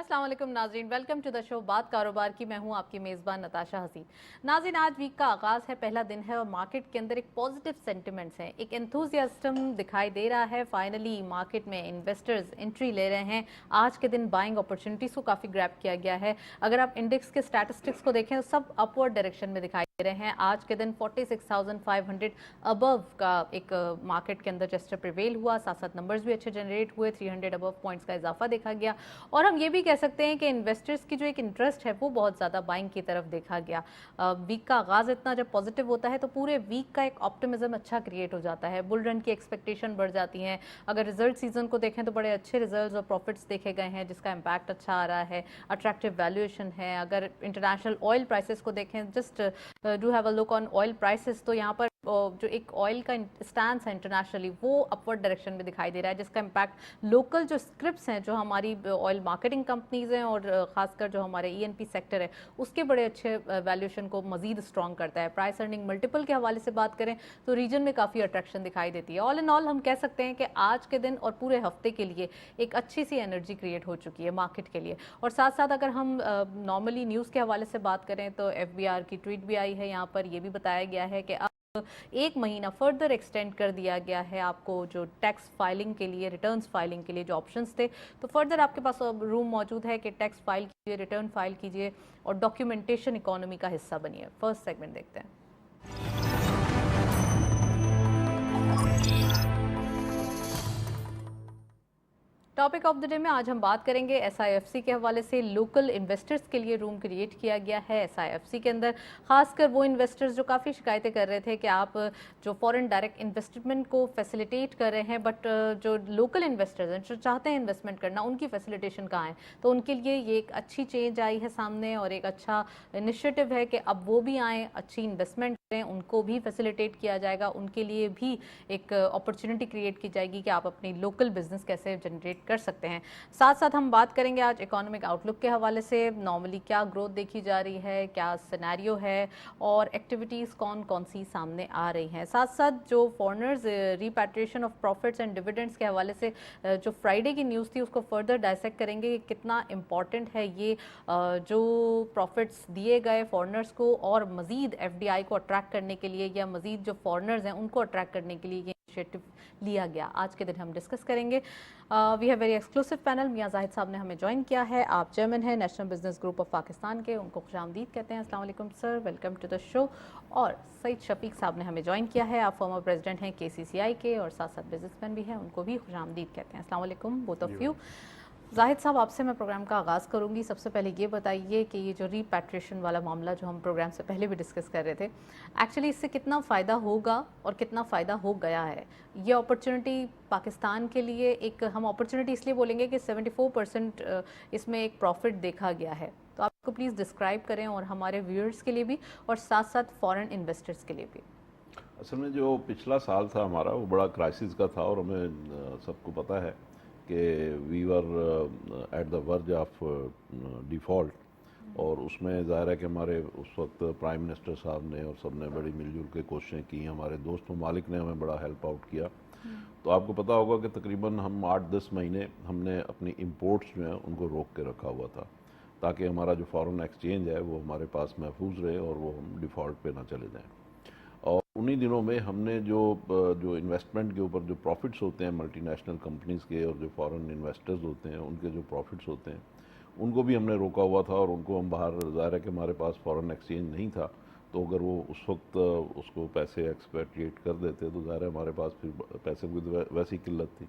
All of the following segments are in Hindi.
अस्सलाम वालेकुम नाज़रीन, वेलकम टू द शो बात कारोबार की। मैं हूं आपकी मेज़बान नताशा हसीन। नाज़रीन, आज वीक का आगाज़ है, पहला दिन है और मार्केट के अंदर एक पॉजिटिव सेंटिमेंट्स हैं, एक एंथुसियाज्म दिखाई दे रहा है। फाइनली मार्केट में इन्वेस्टर्स एंट्री ले रहे हैं। आज के दिन बाइंग अपॉर्चुनिटीज़ को काफ़ी ग्रैब किया गया है। अगर आप इंडेक्स के स्टैटिस्टिक्स को देखें तो सब अपवर्ड डायरेक्शन में दिखाई दे रहे हैं। आज के दिन 46,500 अबव का एक मार्केट के अंदर जस्टर प्रिवेल हुआ। साथ साथ नंबर्स भी अच्छे जनरेट हुए, 300 अबव पॉइंट्स का इजाफा देखा गया। और हम ये भी कह सकते हैं कि इन्वेस्टर्स की जो एक इंटरेस्ट है वो बहुत ज़्यादा बाइंग की तरफ देखा गया। वीक का आगाज़ इतना जब पॉजिटिव होता है तो पूरे वीक का एक ऑप्टिमिज्म अच्छा क्रिएट हो जाता है, बुल रन की एक्सपेक्टेशन बढ़ जाती हैं। अगर रिजल्ट सीजन को देखें तो बड़े अच्छे रिजल्ट्स और प्रॉफिट्स देखे गए हैं जिसका इम्पैक्ट अच्छा आ रहा है, अट्रैक्टिव वैल्यूएशन है। अगर इंटरनेशनल ऑयल प्राइसेस को देखें, just do have a look on oil prices, तो यहाँ पर जो एक ऑयल का स्टैंड है इंटरनेशनली वो अपवर्ड डायरेक्शन में दिखाई दे रहा है, जिसका इम्पैक्ट लोकल जो स्क्रिप्ट्स हैं, जो हमारी ऑयल मार्केटिंग कंपनीज हैं और खासकर जो हमारे ईएनपी सेक्टर है, उसके बड़े अच्छे वैल्यूएशन को मजीद स्ट्रॉन्ग करता है। प्राइस अर्निंग मल्टीपल के हवाले से बात करें तो रीजन में काफ़ी अट्रैक्शन दिखाई देती है। ऑल इन ऑल हम कह सकते हैं कि आज के दिन और पूरे हफ्ते के लिए एक अच्छी सी एनर्जी क्रिएट हो चुकी है मार्केट के लिए। और साथ साथ अगर हम नॉर्मली न्यूज़ के हवाले से बात करें तो एफबीआर की ट्वीट भी आई है, यहाँ पर यह भी बताया गया है कि एक महीना फर्दर एक्सटेंड कर दिया गया है आपको जो टैक्स फाइलिंग के लिए, रिटर्न्स फाइलिंग के लिए जो ऑप्शंस थे, तो फर्दर आपके पास रूम मौजूद है कि टैक्स फाइल कीजिए, रिटर्न फाइल कीजिए और डॉक्यूमेंटेशन इकोनॉमी का हिस्सा बनिए। फर्स्ट सेगमेंट देखते हैं। टॉपिक ऑफ द डे में आज हम बात करेंगे एसआईएफसी के हवाले से। लोकल इन्वेस्टर्स के लिए रूम क्रिएट किया गया है एसआईएफसी के अंदर, खासकर वो इन्वेस्टर्स जो काफ़ी शिकायतें कर रहे थे कि आप जो फॉरेन डायरेक्ट इन्वेस्टमेंट को फैसिलिटेट कर रहे हैं, बट जो लोकल इन्वेस्टर्स हैं जो चाहते हैं इन्वेस्टमेंट करना, उनकी फैसिलिटेशन कहाँ है। तो उनके लिए ये एक अच्छी चेंज आई है सामने और एक अच्छा इनिशिएटिव है कि अब वो भी आएँ, अच्छी इन्वेस्टमेंट करें, उनको भी फैसिलिटेट किया जाएगा, उनके लिए भी एक अपॉर्चुनिटी क्रिएट की जाएगी कि आप अपनी लोकल बिजनेस कैसे जनरेट कर सकते हैं। साथ साथ हम बात करेंगे आज इकोनॉमिक आउटलुक के हवाले से, नॉर्मली क्या ग्रोथ देखी जा रही है, क्या सिनेरियो है और एक्टिविटीज़ कौन कौन सी सामने आ रही हैं। साथ साथ जो foreigners repatriation of profits and dividends के हवाले से जो फ्राइडे की न्यूज़ थी उसको फर्दर डायसेक्ट करेंगे कि कितना इम्पॉर्टेंट है ये जो प्रॉफिट्स दिए गए फॉरेनर्स को और मज़ीद एफडीआई को अट्रैक्ट करने के लिए या मज़ीद जो फॉरेनर्स हैं उनको अट्रैक्ट करने के लिए ये इनिशिएटिव लिया गया। आज के दिन हम डिस्कस करेंगे। We have very exclusive panel. Mian Zahid साहब ने हमें ज्वाइन किया है। आप चेयरमैन हैं national business group of Pakistan के, उनको खुशामदीद कहते हैं। अस्सलाम वालेकुम sir, welcome to the show. और सईद शफीक साहब ने हमें ज्वाइन किया है। आप फॉर्मर प्रेसिडेंट हैं केसीसीआई के और साथ साथ बिजनेसमैन भी हैं, उनको भी खुशामदीद कहते हैं। अस्सलाम वालेकुम बोथ ऑफ यू। जाहिद साहब, आपसे मैं प्रोग्राम का आगाज़ करूंगी। सबसे पहले ये बताइए कि ये जो रीपैट्रिएशन वाला मामला जो हम प्रोग्राम से पहले भी डिस्कस कर रहे थे, एक्चुअली इससे कितना फ़ायदा होगा और कितना फ़ायदा हो गया है। ये अपॉर्चुनिटी पाकिस्तान के लिए एक, हम अपॉर्चुनिटी इसलिए बोलेंगे कि 74% इसमें एक प्रॉफिट देखा गया है, तो आप इसको प्लीज़ डिस्क्राइब करें और हमारे व्यूअर्स के लिए भी और साथ साथ फॉरेन इन्वेस्टर्स के लिए भी। असल में जो पिछला साल था हमारा वो बड़ा क्राइसिस का था और हमें सबको पता है कि we were at the verge of default. और उसमें ज़ाहिर है कि हमारे उस वक्त प्राइम मिनिस्टर साहब ने और सब ने बड़ी मिलजुल के कोशिशें की, हमारे दोस्त ममालिक ने हमें बड़ा हेल्प आउट किया। तो आपको पता होगा कि तकरीबन हम 8-10 महीने हमने अपनी इंपोर्ट्स जो हैं उनको रोक के रखा हुआ था, ताकि हमारा जो फॉरेन एक्सचेंज है वो हमारे पास महफूज रहे और वो हम डिफ़ॉल्ट पे ना चले जाएं। और उन्हीं दिनों में हमने जो इन्वेस्टमेंट के ऊपर जो प्रॉफिट्स होते हैं मल्टीनेशनल कंपनीज़ के और जो फॉरेन इन्वेस्टर्स होते हैं उनके जो प्रॉफिट्स होते हैं उनको भी हमने रोका हुआ था और उनको हम बाहर, ज़ाहिर है कि हमारे पास फॉरेन एक्सचेंज नहीं था, तो अगर वो उस वक्त उसको पैसे एक्सपेट्रिएट कर देते तो ज़ाहिर है हमारे पास फिर पैसे की वैसी किल्लत थी।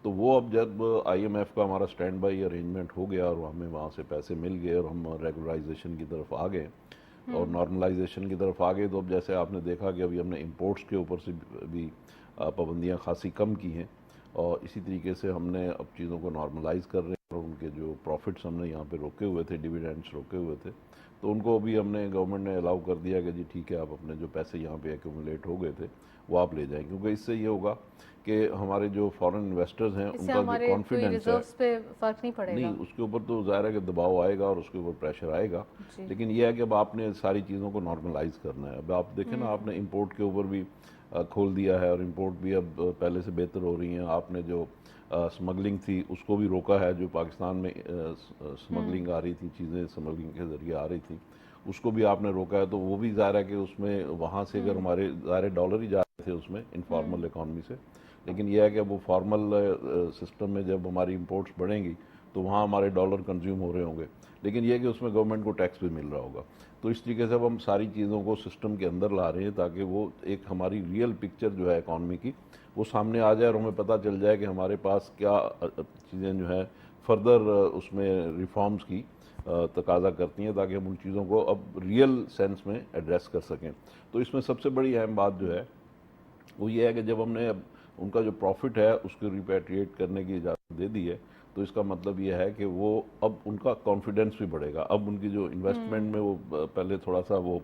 तो वो अब जब आईएमएफ का हमारा स्टैंड बाई अरेंजमेंट हो गया और हमें वहाँ से पैसे मिल गए और हम रेगुलराइजेशन की तरफ आ गए और नॉर्मलाइजेशन की तरफ आ गए, तो अब जैसे आपने देखा कि अभी हमने इंपोर्ट्स के ऊपर से भी पाबंदियाँ खासी कम की हैं और इसी तरीके से हमने अब चीज़ों को नॉर्मलाइज कर रहे हैं और उनके जो प्रॉफिट्स हमने यहाँ पे रोके हुए थे, डिविडेंड्स रोके हुए थे, तो उनको भी हमने, गवर्नमेंट ने अलाउ कर दिया कि जी ठीक है, आप अपने जो पैसे यहाँ पे एक्यूमुलेट हो गए थे वो आप ले जाएं, क्योंकि इससे ये होगा कि हमारे जो फॉरेन इन्वेस्टर्स हैं उनका जो कॉन्फिडेंस है, पे फर्क नहीं पड़ेगा। नहीं उसके ऊपर तो ज़ाहिर है कि दबाव आएगा और उसके ऊपर प्रेशर आएगा, लेकिन यह है कि अब आपने सारी चीज़ों को नॉर्मलाइज करना है। अब आप देखें ना, आपने इंपोर्ट के ऊपर भी खोल दिया है और इंपोर्ट भी अब पहले से बेहतर हो रही हैं। आपने जो स्मगलिंग थी उसको भी रोका है, जो पाकिस्तान में स्मगलिंग आ रही थी, चीज़ें स्मगलिंग के ज़रिए आ रही थी, उसको भी आपने रोका है। तो वो भी ज़ाहिर है कि उसमें वहाँ से अगर हमारे ज़ाहिर डॉलर ही जा रहे थे उसमें इनफॉर्मल इकॉनमी से, लेकिन यह है कि वो फॉर्मल सिस्टम में जब हमारी इंपोर्ट्स बढ़ेंगी तो वहाँ हमारे डॉलर कंज्यूम हो रहे होंगे, लेकिन यह है कि उसमें गवर्नमेंट को टैक्स भी मिल रहा होगा। तो इस तरीके से अब हम सारी चीज़ों को सिस्टम के अंदर ला रहे हैं ताकि वो एक हमारी रियल पिक्चर जो है इकॉनमी की वो सामने आ जाए और हमें पता चल जाए कि हमारे पास क्या चीज़ें जो है फर्दर उसमें रिफॉर्म्स की तकाजा करती हैं, ताकि हम उन चीज़ों को अब रियल सेंस में एड्रेस कर सकें। तो इसमें सबसे बड़ी अहम बात जो है वो ये है कि जब हमने अब उनका जो प्रॉफिट है उसको रिपैट्रिएट करने की इजाज़त दे दी है, तो इसका मतलब ये है कि वो अब उनका कॉन्फिडेंस भी बढ़ेगा। अब उनकी जो इन्वेस्टमेंट में वो पहले थोड़ा सा वो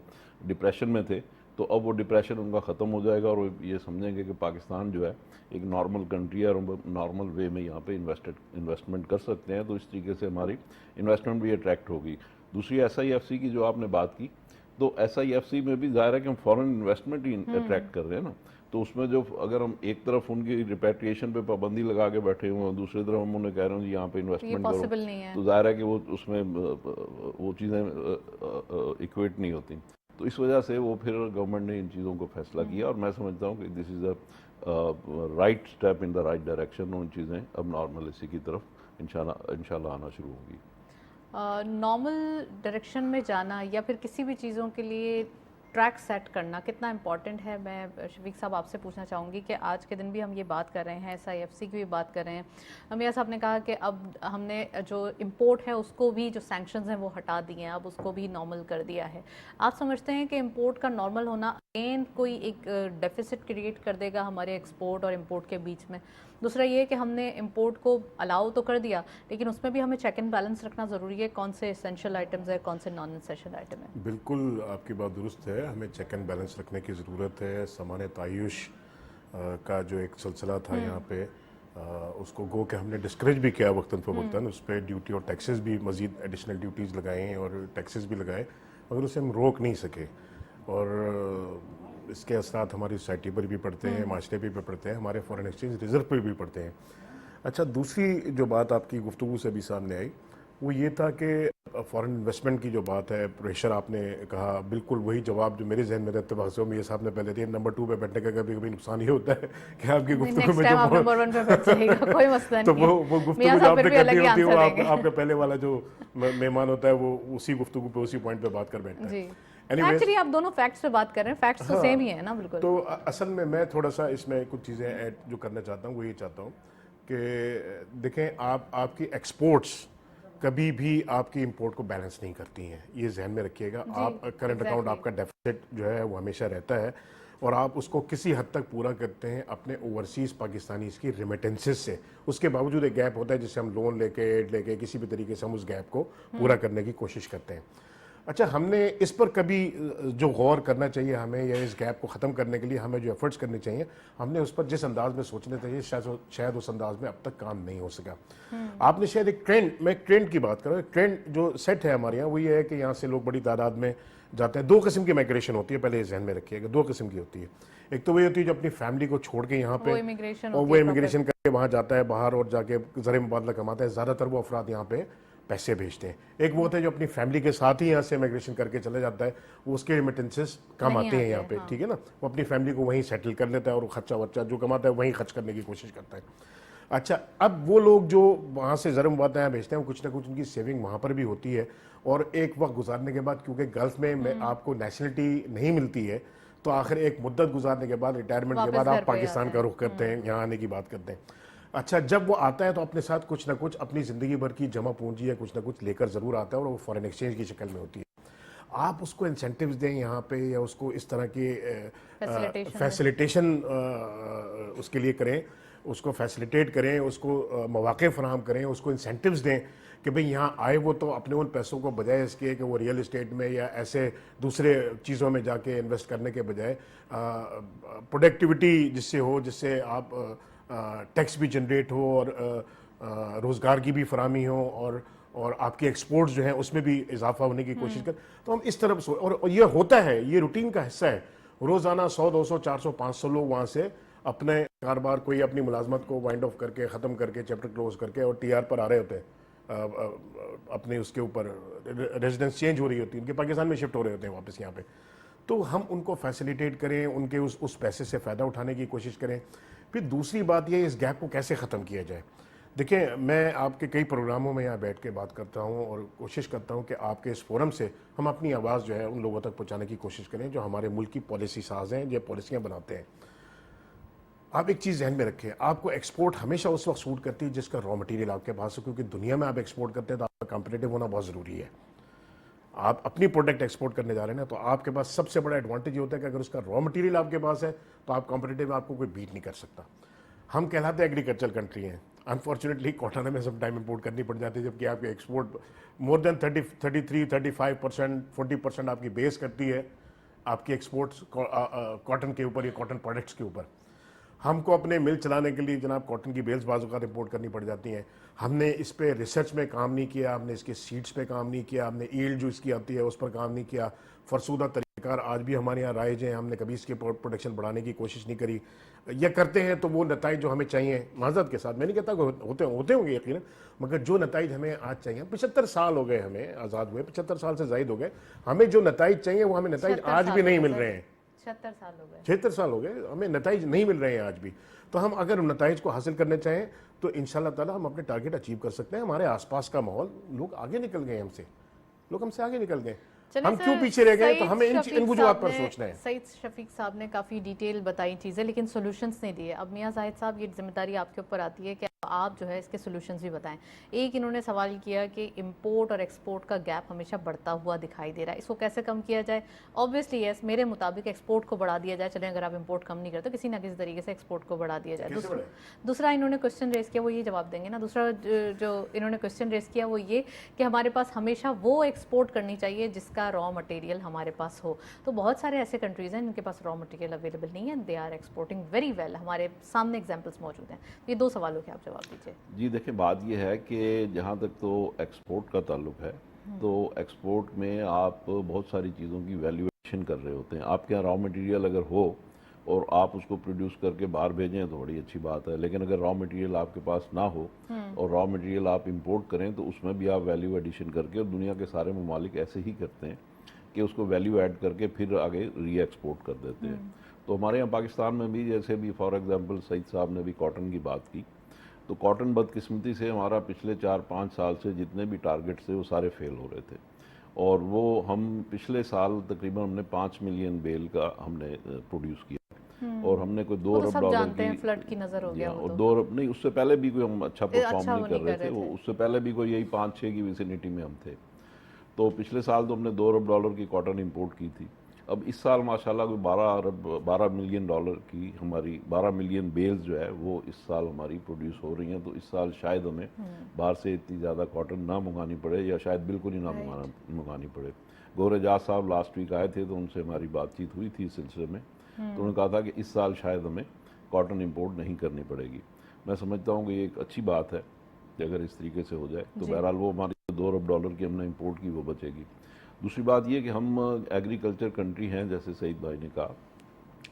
डिप्रेशन में थे, तो अब वो डिप्रेशन उनका ख़त्म हो जाएगा और वो ये समझेंगे कि पाकिस्तान जो है एक नॉर्मल कंट्री है और नॉर्मल वे में यहाँ पे इन्वेस्टमेंट कर सकते हैं। तो इस तरीके से हमारी इन्वेस्टमेंट भी अट्रैक्ट होगी। दूसरी SIFC की जो आपने बात की, तो SIFC में भी ज़ाहिर है कि हम फॉरेन इन्वेस्टमेंट ही अट्रैक्ट कर रहे हैं ना, तो उसमें जो अगर हम एक तरफ उनकी रिपैट्रिएशन पे पाबंदी लगा के बैठे हुए हैं, दूसरी तरफ हम उन्हें कह रहे हैं जी यहाँ पे इन्वेस्टमेंट करो, तो जाहिर है कि वो उसमें वो चीज़ें इक्वेट नहीं होती। तो इस वजह से वो फिर गवर्नमेंट ने इन चीज़ों को फैसला किया और मैं समझता हूँ कि this is a right step in the right direction. उन चीज़ें अब नॉर्मल इसी की तरफ इंशाल्लाह आना शुरू होगी। नॉर्मल डायरेक्शन में जाना या फिर किसी भी चीज़ों के लिए ट्रैक सेट करना कितना इम्पॉर्टेंट है, मैं शफीक साहब आपसे पूछना चाहूँगी कि आज के दिन भी हम ये बात कर रहे हैं, SIFC की भी बात कर रहे हैं। मियां साहब ने कहा कि अब हमने जो इम्पोर्ट है उसको भी, जो सैंक्शंस हैं वो हटा दिए हैं, अब उसको भी नॉर्मल कर दिया है। आप समझते हैं कि इम्पोर्ट का नॉर्मल होना अगेन कोई एक डेफिसिट क्रिएट कर देगा हमारे एक्सपोर्ट और इम्पोर्ट के बीच में? दूसरा ये कि हमने इंपोर्ट को अलाउ तो कर दिया, लेकिन उसमें भी हमें चेक एंड बैलेंस रखना ज़रूरी है, कौन से एसेंशियल आइटम्स है, कौन से नॉन एसेंशियल आइटम है। बिल्कुल आपकी बात दुरुस्त है, हमें चेक एंड बैलेंस रखने की ज़रूरत है। सामान तायुश का जो एक सिलसिला था यहाँ पे, उसको गो के हमने डिस्करेज भी किया वक्तन फ़वक्तन, उस पर ड्यूटी और टैक्सेस भी, मज़ीद एडिशनल ड्यूटीज़ लगाए हैं और टैक्सेस भी लगाए, मगर उसे हम रोक नहीं सके। और इसके असरात हमारी सोसाइटी पर भी पड़ते हैं, माशरे पर भी पड़ते हैं, हमारे फॉरेन एक्सचेंज रिजर्व पर भी पड़ते हैं। अच्छा, दूसरी जो बात आपकी गुफ्तगू से भी सामने आई वो ये था कि फॉरेन इन्वेस्टमेंट की जो बात है, प्रेशर आपने कहा, बिल्कुल वही जवाब जो मेरे जहन में रहते हैं मेरे साहब ने पहले दिया। नंबर 2 पे बैठने का कभी कभी नुकसान ही होता है कि आपकी गुफ्तगू में जो नंबर 1 पे बैठ जाएगा, कोई मसला तो नहीं है। वो गुफ्तगू जो आपने करनी होती है वो आपका पहले वाला जो मेहमान होता है वो उसी गुफ्तगू पे, उसी पॉइंट पे बात कर बैठता है। एक्चुअली आप दोनों फैक्ट्स पे बात कर रहे हैं, फैक्ट्स तो सेम ही है ना। बिल्कुल। तो असल में मैं थोड़ा सा इसमें कुछ चीज़ें ऐड जो करना चाहता हूँ वो ये चाहता हूँ कि देखें, आपकी एक्सपोर्ट्स कभी भी आपकी इंपोर्ट को बैलेंस नहीं करती हैं, ये जहन में रखिएगा। आप करंट अकाउंट आपका डेफिसिट जो है वो हमेशा रहता है और आप उसको किसी हद तक पूरा करते हैं अपने ओवरसीज़ पाकिस्तानीज़ की रिमिटेंसेस से। उसके बावजूद एक गैप होता है जिससे हम लोन लेके, एड लेके, किसी भी तरीके से हम उस गैप को पूरा करने की कोशिश करते हैं। अच्छा, हमने इस पर कभी जो गौर करना चाहिए हमें, या इस गैप को ख़त्म करने के लिए हमें जो एफर्ट्स करने चाहिए, हमने उस पर जिस अंदाज में सोचने चाहिए शायद उस अंदाज में अब तक काम नहीं हो सका। आपने शायद एक ट्रेंड, मैं ट्रेंड की बात कर रहा हूँ, ट्रेंड जो सेट है हमारे यहाँ वो ये है कि यहाँ से लोग बड़ी तादाद में जाते हैं। 2 किस्म की माइग्रेशन होती है, पहले ये जहन में रखिएगा, 2 किस्म की होती है। एक तो वही होती है जो अपनी फैमिली को छोड़ के यहाँ पे, वो इमिग्रेशन करके वहाँ जाता है बाहर और जाके ज़र मुबादला कमाता है। ज़्यादातर वो अफराद यहाँ पे पैसे भेजते हैं। एक वो होता है जो अपनी फैमिली के साथ ही यहाँ से इमिग्रेशन करके चले जाता है, वो उसके रेमिटेंसेस कम आते हैं यहाँ पे, ठीक है ना, वो अपनी फैमिली को वहीं सेटल कर लेता है और खर्चा वर्चा जो कमाता है वहीं खर्च करने की कोशिश करता है। अच्छा, अब वो लोग जो वहाँ से ज़र मुबादला भेजते हैं, कुछ ना कुछ उनकी सेविंग वहाँ पर भी होती है और एक वक्त गुजारने के बाद, क्योंकि गल्फ़ में आपको नेशनलिटी नहीं मिलती है, तो आखिर एक मुद्दत गुजारने के बाद, रिटायरमेंट के बाद आप पाकिस्तान का रुख करते हैं, यहाँ आने की बात करते हैं। अच्छा, जब वो आता है तो अपने साथ कुछ ना कुछ अपनी ज़िंदगी भर की जमा पूंजी या कुछ ना कुछ लेकर ज़रूर आता है और वो फॉरेन एक्सचेंज की शक्ल में होती है। आप उसको इंसेंटिव्स दें यहाँ पे या उसको इस तरह की फैसिलिटेशन उसके लिए करें, उसको फैसिलिटेट करें, उसको मौक़े फराहम करें, उसको इंसेंटिव्स दें कि भाई यहाँ आए वो तो अपने उन पैसों को बजाय इसके कि वो रियल इस्टेट में या ऐसे दूसरे चीज़ों में जाके इन्वेस्ट करने के बजाय प्रोडक्टिविटी जिससे हो, जिससे आप टैक्स भी जनरेट हो और रोज़गार की भी फराहमी हो और आपकी एक्सपोर्ट्स जो हैं उसमें भी इजाफा होने की कोशिश कर। तो हम इस तरफ और ये होता है, ये रूटीन का हिस्सा है। रोज़ाना 100, 200, 400, 500 लोग वहाँ से अपने कारोबार कोई अपनी मुलाजमत को वाइंड ऑफ करके ख़त्म करके चैप्टर क्लोज करके और टीआर पर आ रहे होते हैं, अपने उसके ऊपर रेजिडेंस चेंज हो रही होती है, उनके पाकिस्तान में शिफ्ट हो रहे होते हैं वापस यहाँ पे, तो हम उनको फैसिलिटेट करें, उनके उस पैसे से फ़ायदा उठाने की कोशिश करें। फिर दूसरी बात ये, इस गैप को कैसे ख़त्म किया जाए। देखिए, मैं आपके कई प्रोग्रामों में यहाँ बैठ के बात करता हूँ और कोशिश करता हूँ कि आपके इस फोरम से हम अपनी आवाज़ जो है उन लोगों तक पहुँचाने की कोशिश करें जो हमारे मुल्क की पॉलिसी साज हैं, जो पॉलिसियाँ बनाते हैं। आप एक चीज़ ध्यान में रखें, आपको एक्सपोर्ट हमेशा उस वक्त सूट करती है जिसका रॉ मटेरियल आपके पास हो, क्योंकि दुनिया में आप एक्सपोर्ट करते हैं तो आपका कॉम्पिटिटिव होना बहुत ज़रूरी है। आप अपनी प्रोडक्ट एक्सपोर्ट करने जा रहे हैं ना, तो आपके पास सबसे बड़ा एडवांटेज ये होता है कि अगर उसका रॉ मटेरियल आपके पास है तो आप कॉम्पिटिटिव, आपको कोई बीट नहीं कर सकता। हम कहलाते एग्रीकल्चर कंट्री हैं, अनफॉर्चुनेटली कॉटन हमें सब टाइम इंपोर्ट करनी पड़ जाती है, जबकि आपके एक्सपोर्ट मोर देन 33-35%, 40% आपकी बेस करती है आपकी एक्सपोर्ट्स कॉटन के ऊपर या कॉटन प्रोडक्ट्स के ऊपर। हमको अपने मिल चलाने के लिए जनाब कॉटन की बेल्स बाजू का रिपोर्ट करनी पड़ जाती हैं। हमने इस पे रिसर्च में काम नहीं किया, हमने इसके सीड्स पे काम नहीं किया, हमने ईल्ड जो इसकी आती है उस पर काम नहीं किया। फरसूदा तरीक़ाकार आज भी हमारे यहाँ राइज हैं, हमने कभी इसके प्रोडक्शन बढ़ाने की कोशिश नहीं करी। या करते हैं तो वो नताइज जो हमें चाहिए, माजरत के साथ मैं नहीं कहता होते होंगे यकीनन, मगर जो नताइज हमें आज चाहिए, 75 साल हो गए हमें आज़ाद हुए, 75 साल से ज़ायद हो गए, हमें जो नताइज चाहिए वो हमें नताइज आज भी नहीं मिल रहे हैं। 76 साल हो गए, 76 साल हो गए, हमें नताइज नहीं मिल रहे हैं आज भी। तो हम अगर नताइज को हासिल करने चाहें तो इंशाल्लाह ताला हम अपने टारगेट अचीव कर सकते हैं। हमारे आसपास का माहौल, लोग आगे निकल गए हमसे, लोग हमसे आगे निकल गए, हम क्यों पीछे रह गए, तो हमें इन वजूहात पर सोचना है। सईद शफीक साहब ने काफ़ी डिटेल बताई चीज़ें, लेकिन सॉल्यूशंस नहीं दिए। अब मियां जाहिद साहब, ये जिम्मेदारी आपके ऊपर आती है कि आप जो है इसके सॉल्यूशंस भी बताएं। एक इन्होंने सवाल किया कि इंपोर्ट और एक्सपोर्ट का गैप हमेशा बढ़ता हुआ दिखाई दे रहा है, इसको कैसे कम किया जाए। ऑब्वियसली यस, मेरे मुताबिक एक्सपोर्ट को बढ़ा दिया जाए। चलें, अगर आप इंपोर्ट कम नहीं करते किसी ना किसी तरीके से एक्सपोर्ट को बढ़ा दिया जाए। दूसरा इन्होंने क्वेश्चन रेस किया, वो ये जवाब देंगे ना। दूसरा जो इन्होंने क्वेश्चन रेस किया वो ये कि हमारे पास हमेशा वो एक्सपोर्ट करनी चाहिए जिसका रॉ मटेरियल हमारे पास हो। तो बहुत सारे ऐसे कंट्रीज़ हैं जिनके पास रॉ मटेरियल अवेलेबल नहीं है, they are exporting very well. हमारे सामने एग्जांपल्स मौजूद हैं। ये दो सवालों के आप जवाब दीजिए। जी देखिए, बात ये है कि जहाँ तक तो एक्सपोर्ट का ताल्लुक है, तो एक्सपोर्ट में आप बहुत सारी चीज़ों की वैल्यूएशन कर रहे होते हैं। आपके यहाँ रॉ मटेरियल अगर हो और आप उसको प्रोड्यूस करके बाहर भेजें तो बड़ी अच्छी बात है, लेकिन अगर रॉ मटेरियल आपके पास ना हो और रॉ मटेरियल आप इंपोर्ट करें तो उसमें भी आप वैल्यू एडिशन करके, और दुनिया के सारे ममालिक ऐसे ही करते हैं कि उसको वैल्यू ऐड करके फिर आगे री एक्सपोर्ट कर देते हैं। तो हमारे यहाँ पाकिस्तान में भी, जैसे भी फॉर एग्जांपल सईद साहब ने भी कॉटन की बात की, तो कॉटन बदकिस्मती से हमारा पिछले 4-5 साल से जितने भी टारगेट्स थे वो सारे फेल हो रहे थे, और वो हम पिछले साल तकरीबन हमने 5 मिलियन बेल का हमने प्रोड्यूस किया, और हमने कोई 2 अरब डॉलर की फ्लड की नजर हो गया, और 2 अरब नहीं, उससे पहले भी कोई हम अच्छा परफॉर्म नहीं कर रहे थे, वो उससे पहले भी कोई यही 5-6 की विसिनिटी में हम थे। तो पिछले साल तो हमने 2 अरब डॉलर की कॉटन इंपोर्ट की थी। अब इस साल माशाल्लाह कोई 12 मिलियन डॉलर की हमारी 12 मिलियन बेल्स जो है वो इस साल हमारी प्रोड्यूस हो रही हैं। तो इस साल शायद हमें बाहर से इतनी ज़्यादा कॉटन ना मंगानी पड़े, या शायद बिल्कुल ही ना मंगानी पड़े। गौर एजाज साहब लास्ट वीक आए थे तो उनसे हमारी बातचीत हुई थी इस सिलसिले में, तो उन्होंने कहा था कि इस साल शायद हमें कॉटन इंपोर्ट नहीं करनी पड़ेगी। मैं समझता हूँ कि ये एक अच्छी बात है कि अगर इस तरीके से हो जाए तो बहरहाल वो हमारी 2 अरब डॉलर की हमने इंपोर्ट की वो बचेगी। दूसरी बात ये कि हम एग्रीकल्चर कंट्री हैं जैसे सईद भाई ने कहा,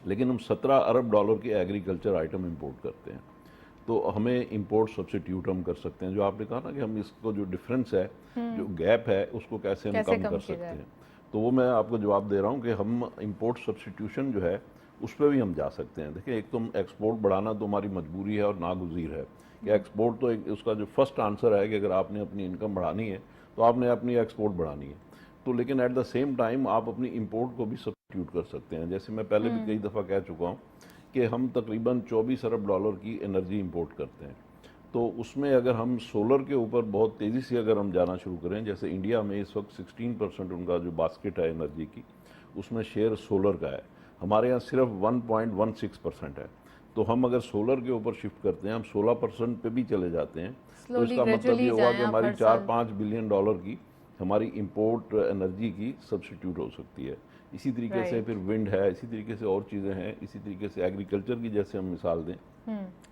लेकिन हम 17 अरब डॉलर के एग्रीकल्चर आइटम इंपोर्ट करते हैं। तो हमें इंपोर्ट सब्सिट्यूट हम कर सकते हैं। जो आपने कहा ना कि हम इसको जो डिफरेंस है, जो गैप है, उसको कैसे हम कम कर सकते हैं, तो वो मैं आपको जवाब दे रहा हूँ कि हम इंपोर्ट सब्सिट्यूशन जो है उस पर भी हम जा सकते हैं। देखिए, एक तो एक्सपोर्ट बढ़ाना तो हमारी मजबूरी है और नागुज़ीर है कि एक्सपोर्ट तो उसका जो फर्स्ट आंसर है कि अगर आपने अपनी इनकम बढ़ानी है तो आपने अपनी एक्सपोर्ट बढ़ानी है। तो लेकिन एट द सेम टाइम आप अपनी इंपोर्ट को भी सब्सिट्यूट कर सकते हैं। जैसे मैं पहले भी कई दफ़ा कह चुका हूँ कि हम तकरीबन 24 अरब डॉलर की एनर्जी इंपोर्ट करते हैं। तो उसमें अगर हम सोलर के ऊपर बहुत तेज़ी से अगर हम जाना शुरू करें, जैसे इंडिया में इस वक्त 16% उनका जो बास्केट है एनर्जी की, उसमें शेयर सोलर का है। हमारे यहाँ सिर्फ 1.16% है। तो हम अगर सोलर के ऊपर शिफ्ट करते हैं, हम 16% पे भी चले जाते हैं, तो इसका मतलब ये हुआ कि हमारी 4-5 बिलियन डॉलर की हमारी इंपोर्ट एनर्जी की सब्सिट्यूट हो सकती है। इसी तरीके से फिर विंड है, इसी तरीके से और चीज़ें हैं, इसी तरीके से एग्रीकल्चर की जैसे हम मिसाल दें,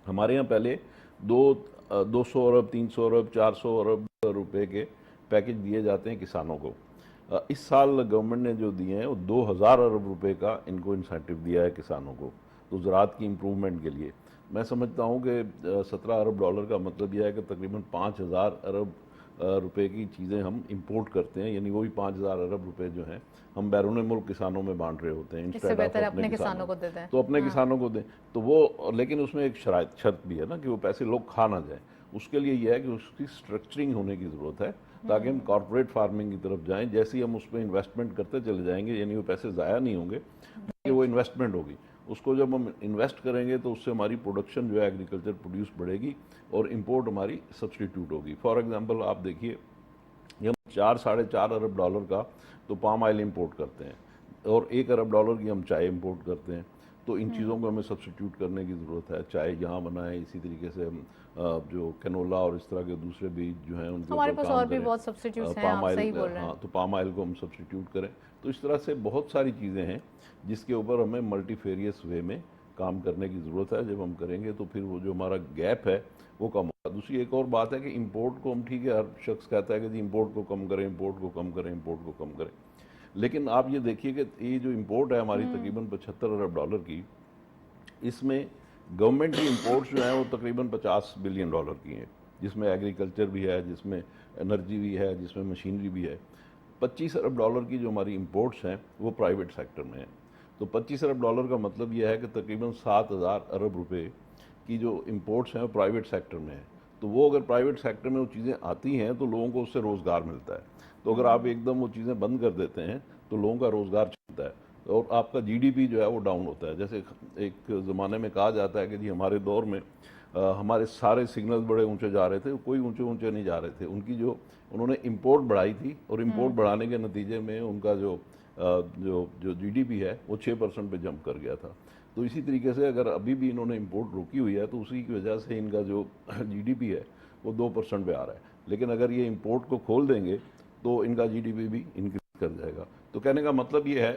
हमारे यहाँ पहले 200 अरब, 300 अरब, 400 अरब रुपए के पैकेज दिए जाते हैं किसानों को। इस साल गवर्नमेंट ने जो दिए हैं वो 2000 अरब रुपए का इनको इंसेंटिव दिया है किसानों को। तो ज़राअत की इम्प्रूवमेंट के लिए मैं समझता हूँ कि 17 अरब डॉलर का मतलब यह है कि तकरीबन 5,000 अरब रुपए की चीज़ें हम इंपोर्ट करते हैं, यानी वो भी 5,000 अरब रुपए जो हैं हम बैरून मुल्क किसानों में बांट रहे होते हैं इससे इंस्टेड ऑफ बेहतर अपने अपने किसानों को को। देते हैं। तो अपने हाँ। किसानों को दें तो वो, लेकिन उसमें एक शर्त भी है ना कि वो पैसे लोग खा ना जाए। उसके लिए यह है कि उसकी स्ट्रक्चरिंग होने की ज़रूरत है ताकि हम कॉर्पोरेट फार्मिंग की तरफ जाएं। जैसे ही हम उसमें इन्वेस्टमेंट करते चले जाएंगे, यानी वो पैसे ज़ाया नहीं होंगे, कि वो इन्वेस्टमेंट होगी। उसको जब हम इन्वेस्ट करेंगे तो उससे हमारी प्रोडक्शन जो है एग्रीकल्चर प्रोड्यूस बढ़ेगी और इंपोर्ट हमारी सब्सटीट्यूट होगी। फॉर एग्जांपल आप देखिए, हम 4-4.5 अरब डॉलर का तो पाम ऑयल इंपोर्ट करते हैं और 1 अरब डॉलर की हम चाय इंपोर्ट करते हैं। तो इन चीज़ों को हमें सब्सटीट्यूट करने की ज़रूरत है। चाय यहाँ बनाए, इसी तरीके से हम जो कैनोला और इस तरह के दूसरे बीज जो हैं उनके हमारे ऊपर पास काम और भी करें। बहुत सब्स्टिट्यूट्स हैं, पाम आप ऑयल, सही बोल रहे हैं। हाँ, तो पाम ऑयल को हम सब्सटीट्यूट करें। तो इस तरह से बहुत सारी चीज़ें हैं जिसके ऊपर हमें मल्टीफेरियस वे में काम करने की ज़रूरत है। जब हम करेंगे तो फिर वो जो हमारा गैप है वो कम होगा। दूसरी एक और बात है कि इंपोर्ट को हम, ठीक है, हर शख्स कहता है कि जी इंपोर्ट को कम करें, इंपोर्ट को कम करें, इंपोर्ट को कम करें, लेकिन आप ये देखिए कि ये जो इंपोर्ट है हमारी तकरीबन 75 अरब डॉलर की, इसमें गवर्नमेंट की इंपोर्ट्स जो हैं वो तकरीबन 50 बिलियन डॉलर की हैं, जिसमें एग्रीकल्चर भी है, जिसमें एनर्जी भी है, जिसमें मशीनरी भी है। 25 अरब डॉलर की जो हमारी इंपोर्ट्स हैं वो प्राइवेट सेक्टर में हैं। तो 25 अरब डॉलर का मतलब यह है कि तकरीबन 7,000 अरब रुपए की जो इंपोर्ट्स हैं वो प्राइवेट सेक्टर में है। तो वो अगर प्राइवेट सेक्टर में वो चीज़ें आती हैं तो लोगों को उससे रोज़गार मिलता है। तो अगर आप एकदम वो चीज़ें बंद कर देते हैं तो लोगों का रोज़गार चलता है और आपका जीडीपी जो है वो डाउन होता है। जैसे एक ज़माने में कहा जाता है कि जी हमारे दौर में हमारे सारे सिग्नल बड़े ऊंचे जा रहे थे, कोई ऊंचे ऊंचे नहीं जा रहे थे। उनकी जो उन्होंने इंपोर्ट बढ़ाई थी और इंपोर्ट बढ़ाने के नतीजे में उनका जो जो जो जीडीपी है वो 6% पे जंप कर गया था। तो इसी तरीके से अगर अभी भी इन्होंने इंपोर्ट रोकी हुई है तो उसी की वजह से इनका जो जीडीपी है वो 2% पे आ रहा है। लेकिन अगर ये इंपोर्ट को खोल देंगे तो इनका जीडीपी भी इंक्रीज कर जाएगा। तो कहने का मतलब ये है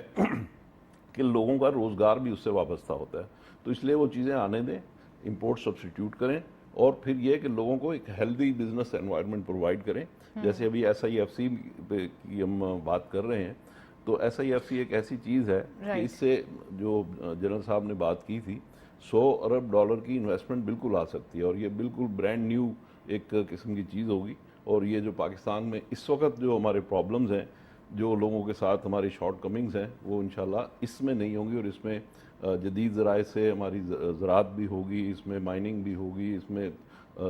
कि लोगों का रोज़गार भी उससे वाबस्ता होता है। तो इसलिए वो चीज़ें आने दें, इंपोर्ट सब्सटीट्यूट करें और फिर ये कि लोगों को एक हेल्दी बिजनेस एनवायरनमेंट प्रोवाइड करें। जैसे अभी SIFC पे की हम बात कर रहे हैं, तो SIFC एक ऐसी चीज़ है कि इससे जो जनरल साहब ने बात की थी, 100 अरब डॉलर की इन्वेस्टमेंट बिल्कुल आ सकती है और ये बिल्कुल ब्रांड न्यू एक किस्म की चीज़ होगी। और ये जो पाकिस्तान में इस वक्त जो हमारे प्रॉब्लम्स हैं, जो लोगों के साथ हमारी शॉर्ट कमिंग्स हैं, वो इंशाल्लाह इसमें नहीं होंगी और इसमें जदीद ज़राए से हमारी ज़राअत भी होगी, इसमें माइनिंग भी होगी, इसमें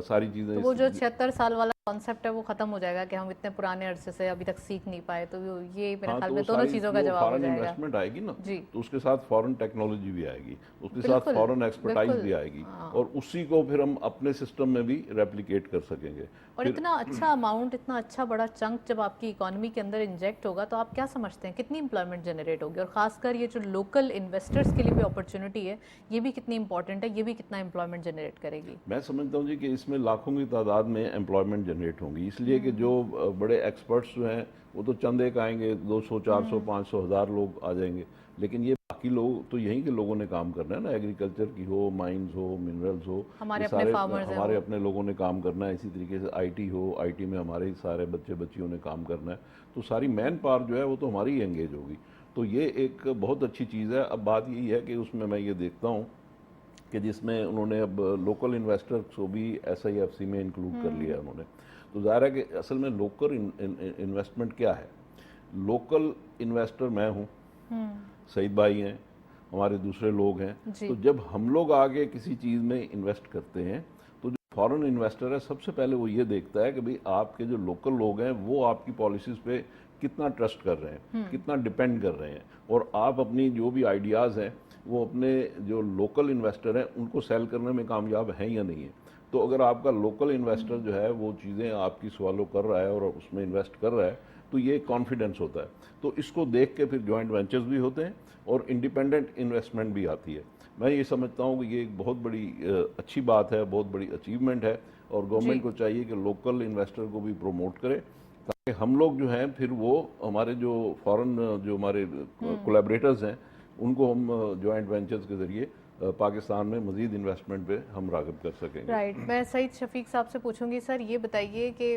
सारी चीज़ें। तो वो जो 76 साल वाला कॉन्सेप्ट है वो खत्म हो जाएगा कि हम इतने पुराने अरसे से अभी तक सीख नहीं पाए, तो ये मेरे ख्याल में दोनों चीज़ों का जवाब हो जाएगा। इन्वेस्टमेंट आएगी ना जी, तो उसके साथ फॉरेन टेक्नोलॉजी भी आएगी, उसके साथ फॉरेन एक्सपर्टाइज भी आएगी और उसी को फिर हम अपने सिस्टम में भी रेप्लिकेट कर सकेंगे। और इतना अच्छा अमाउंट, इतना अच्छा बड़ा चंक जब आपकी इकोनॉमी के अंदर इंजेक्ट होगा तो आप क्या समझते हैं कितनी इंप्लॉयमेंट जनरेट होगी? और खासकर ये जो लोकल इन्वेस्टर्स के लिए भी अपॉर्चुनिटी है, ये भी कितनी इंपॉर्टेंट है, ये भी कितना एम्प्लॉयमेंट जनरेट करेगी? मैं समझता हूँ जी कि इसमें लाखों की तादाद में एम्प्लॉयमेंट जनरेट होंगी, इसलिए कि जो बड़े एक्सपर्ट्स जो हैं वो तो चंद एक आएंगे, 200, 400, 500, 1000 लोग आ जाएंगे, लेकिन ये बाकी लोग तो यहीं के लोगों ने काम करना है ना, एग्रीकल्चर की हो, माइंस हो, मिनरल्स हो, हमारे सारे हमारे अपने लोगों ने काम करना है। इसी तरीके से IT हो, IT में हमारे ही सारे बच्चे बच्चियों ने काम करना है। तो सारी मैन पावर जो है वो तो हमारी ही एंगेज होगी। तो ये एक बहुत अच्छी चीज़ है। अब बात यही है कि उसमें मैं ये देखता हूँ कि जिसमें उन्होंने अब लोकल इन्वेस्टर्स को भी SIFC में इंक्लूड कर लिया है उन्होंने। तो ज़ाहिर है कि असल में लोकल इन्वेस्टमेंट क्या है? लोकल इन्वेस्टर मैं हूँ, सईद भाई हैं, हमारे दूसरे लोग हैं। तो जब हम लोग आगे किसी चीज़ में इन्वेस्ट करते हैं तो जो फॉरेन इन्वेस्टर है सबसे पहले वो ये देखता है कि भाई आपके जो लोकल लोग हैं वो आपकी पॉलिसीज़ पे कितना ट्रस्ट कर रहे हैं, कितना डिपेंड कर रहे हैं, और आप अपनी जो भी आइडियाज़ हैं वो अपने जो लोकल इन्वेस्टर हैं उनको सेल करने में कामयाब हैं या नहीं है। तो अगर आपका लोकल इन्वेस्टर जो है वो चीज़ें आपकी सवालों कर रहा है और उसमें इन्वेस्ट कर रहा है तो ये कॉन्फिडेंस होता है। तो इसको देख के फिर जॉइंट वेंचर्स भी होते हैं और इंडिपेंडेंट इन्वेस्टमेंट भी आती है। मैं ये समझता हूँ कि ये एक बहुत बड़ी अच्छी बात है, बहुत बड़ी अचीवमेंट है और गवर्नमेंट को चाहिए कि लोकल इन्वेस्टर को भी प्रमोट करे ताकि हम लोग जो हैं फिर वो हमारे जो फॉरेन जो हमारे कोलैबोरेटर्स हैं उनको हम जॉइंट वेंचर्स के ज़रिए पाकिस्तान में मज़ीद इन्वेस्टमेंट पे हम राग़िब कर सकेंगे। राइट। मैं सईद शफीक साहब से पूछूंगी, सर ये बताइए कि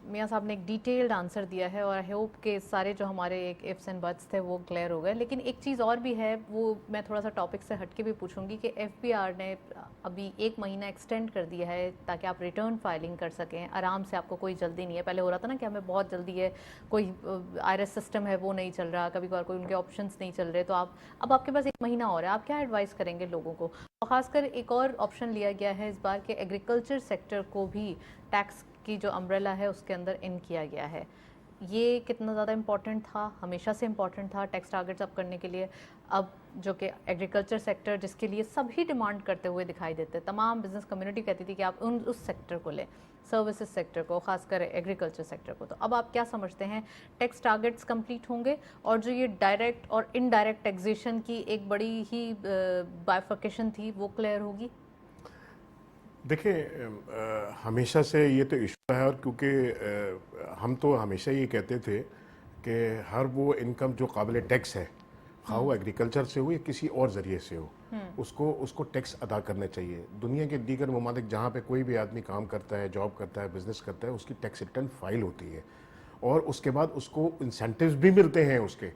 मियाँ साहब ने एक डिटेल्ड आंसर दिया है और आई होप के सारे जो हमारे एक इफ्स एंड बट्स थे वो क्लियर हो गए। लेकिन एक चीज़ और भी है, वो मैं थोड़ा सा टॉपिक से हट के भी पूछूंगी कि एफबीआर ने अभी 1 महीना एक्सटेंड कर दिया है ताकि आप रिटर्न फाइलिंग कर सकें आराम से, आपको कोई जल्दी नहीं है। पहले हो रहा था ना कि हमें बहुत जल्दी है, कोई आईआरएस सिस्टम है वो नहीं चल रहा, कभी कभार कोई उनके ऑप्शंस नहीं चल रहे, तो आप अब आपके पास 1 महीना और है, आप क्या एडवाइस करेंगे लोगों को? और ख़ासकर एक और ऑप्शन लिया गया है इस बार के एग्रीकल्चर सेक्टर को भी टैक्स की जो अम्ब्रेला है उसके अंदर इन किया गया है। ये कितना ज़्यादा इम्पॉर्टेंट था, हमेशा से इम्पॉर्टेंट था टैक्स टारगेट्स अप करने के लिए, अब जो कि एग्रीकल्चर सेक्टर जिसके लिए सभी डिमांड करते हुए दिखाई देते, तमाम बिजनेस कम्युनिटी कहती थी कि आप उस सेक्टर को लें, सर्विसेज सेक्टर को, खासकर एग्रीकल्चर सेक्टर को, तो अब आप क्या समझते हैं टैक्स टारगेट्स कंप्लीट होंगे और जो ये डायरेक्ट और इनडायरेक्ट टैक्सेशन की एक बड़ी ही बाइफर्केशन थी वो क्लियर होगी? देखिए हमेशा से ये तो इशू है, और क्योंकि हम तो हमेशा ये कहते थे कि हर वो इनकम जो काबिल टैक्स है, हाँ वो एग्रीकल्चर से हो या किसी और ज़रिए से हो, उसको टैक्स अदा करना चाहिए। दुनिया के दीगर ममालिक जहाँ पे कोई भी आदमी काम करता है, जॉब करता है, बिजनेस करता है, उसकी टैक्स रिटर्न फाइल होती है और उसके बाद उसको इंसेंटिव्स भी मिलते हैं उसके।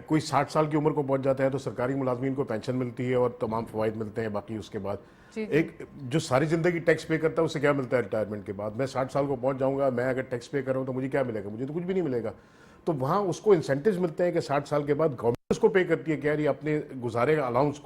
कोई 60 साल की उम्र को पहुंच जाता है तो सरकारी मुलाजमीन को पेंशन मिलती है और तमाम फ़वाइद मिलते हैं। बाकी उसके बाद एक जो सारी ज़िंदगी टैक्स पे करता है उसे क्या मिलता है रिटायरमेंट के बाद? मैं 60 साल को पहुंच जाऊंगा, मैं अगर टैक्स पे कर रहा हूं तो मुझे क्या मिलेगा? मुझे तो कुछ भी नहीं मिलेगा। तो वहाँ उसको इंसेंटिव्स मिलते हैं कि 60 साल के बाद गवर्नमेंट उसको पे करती है कि यार ये अपने गुजारा अलाउंस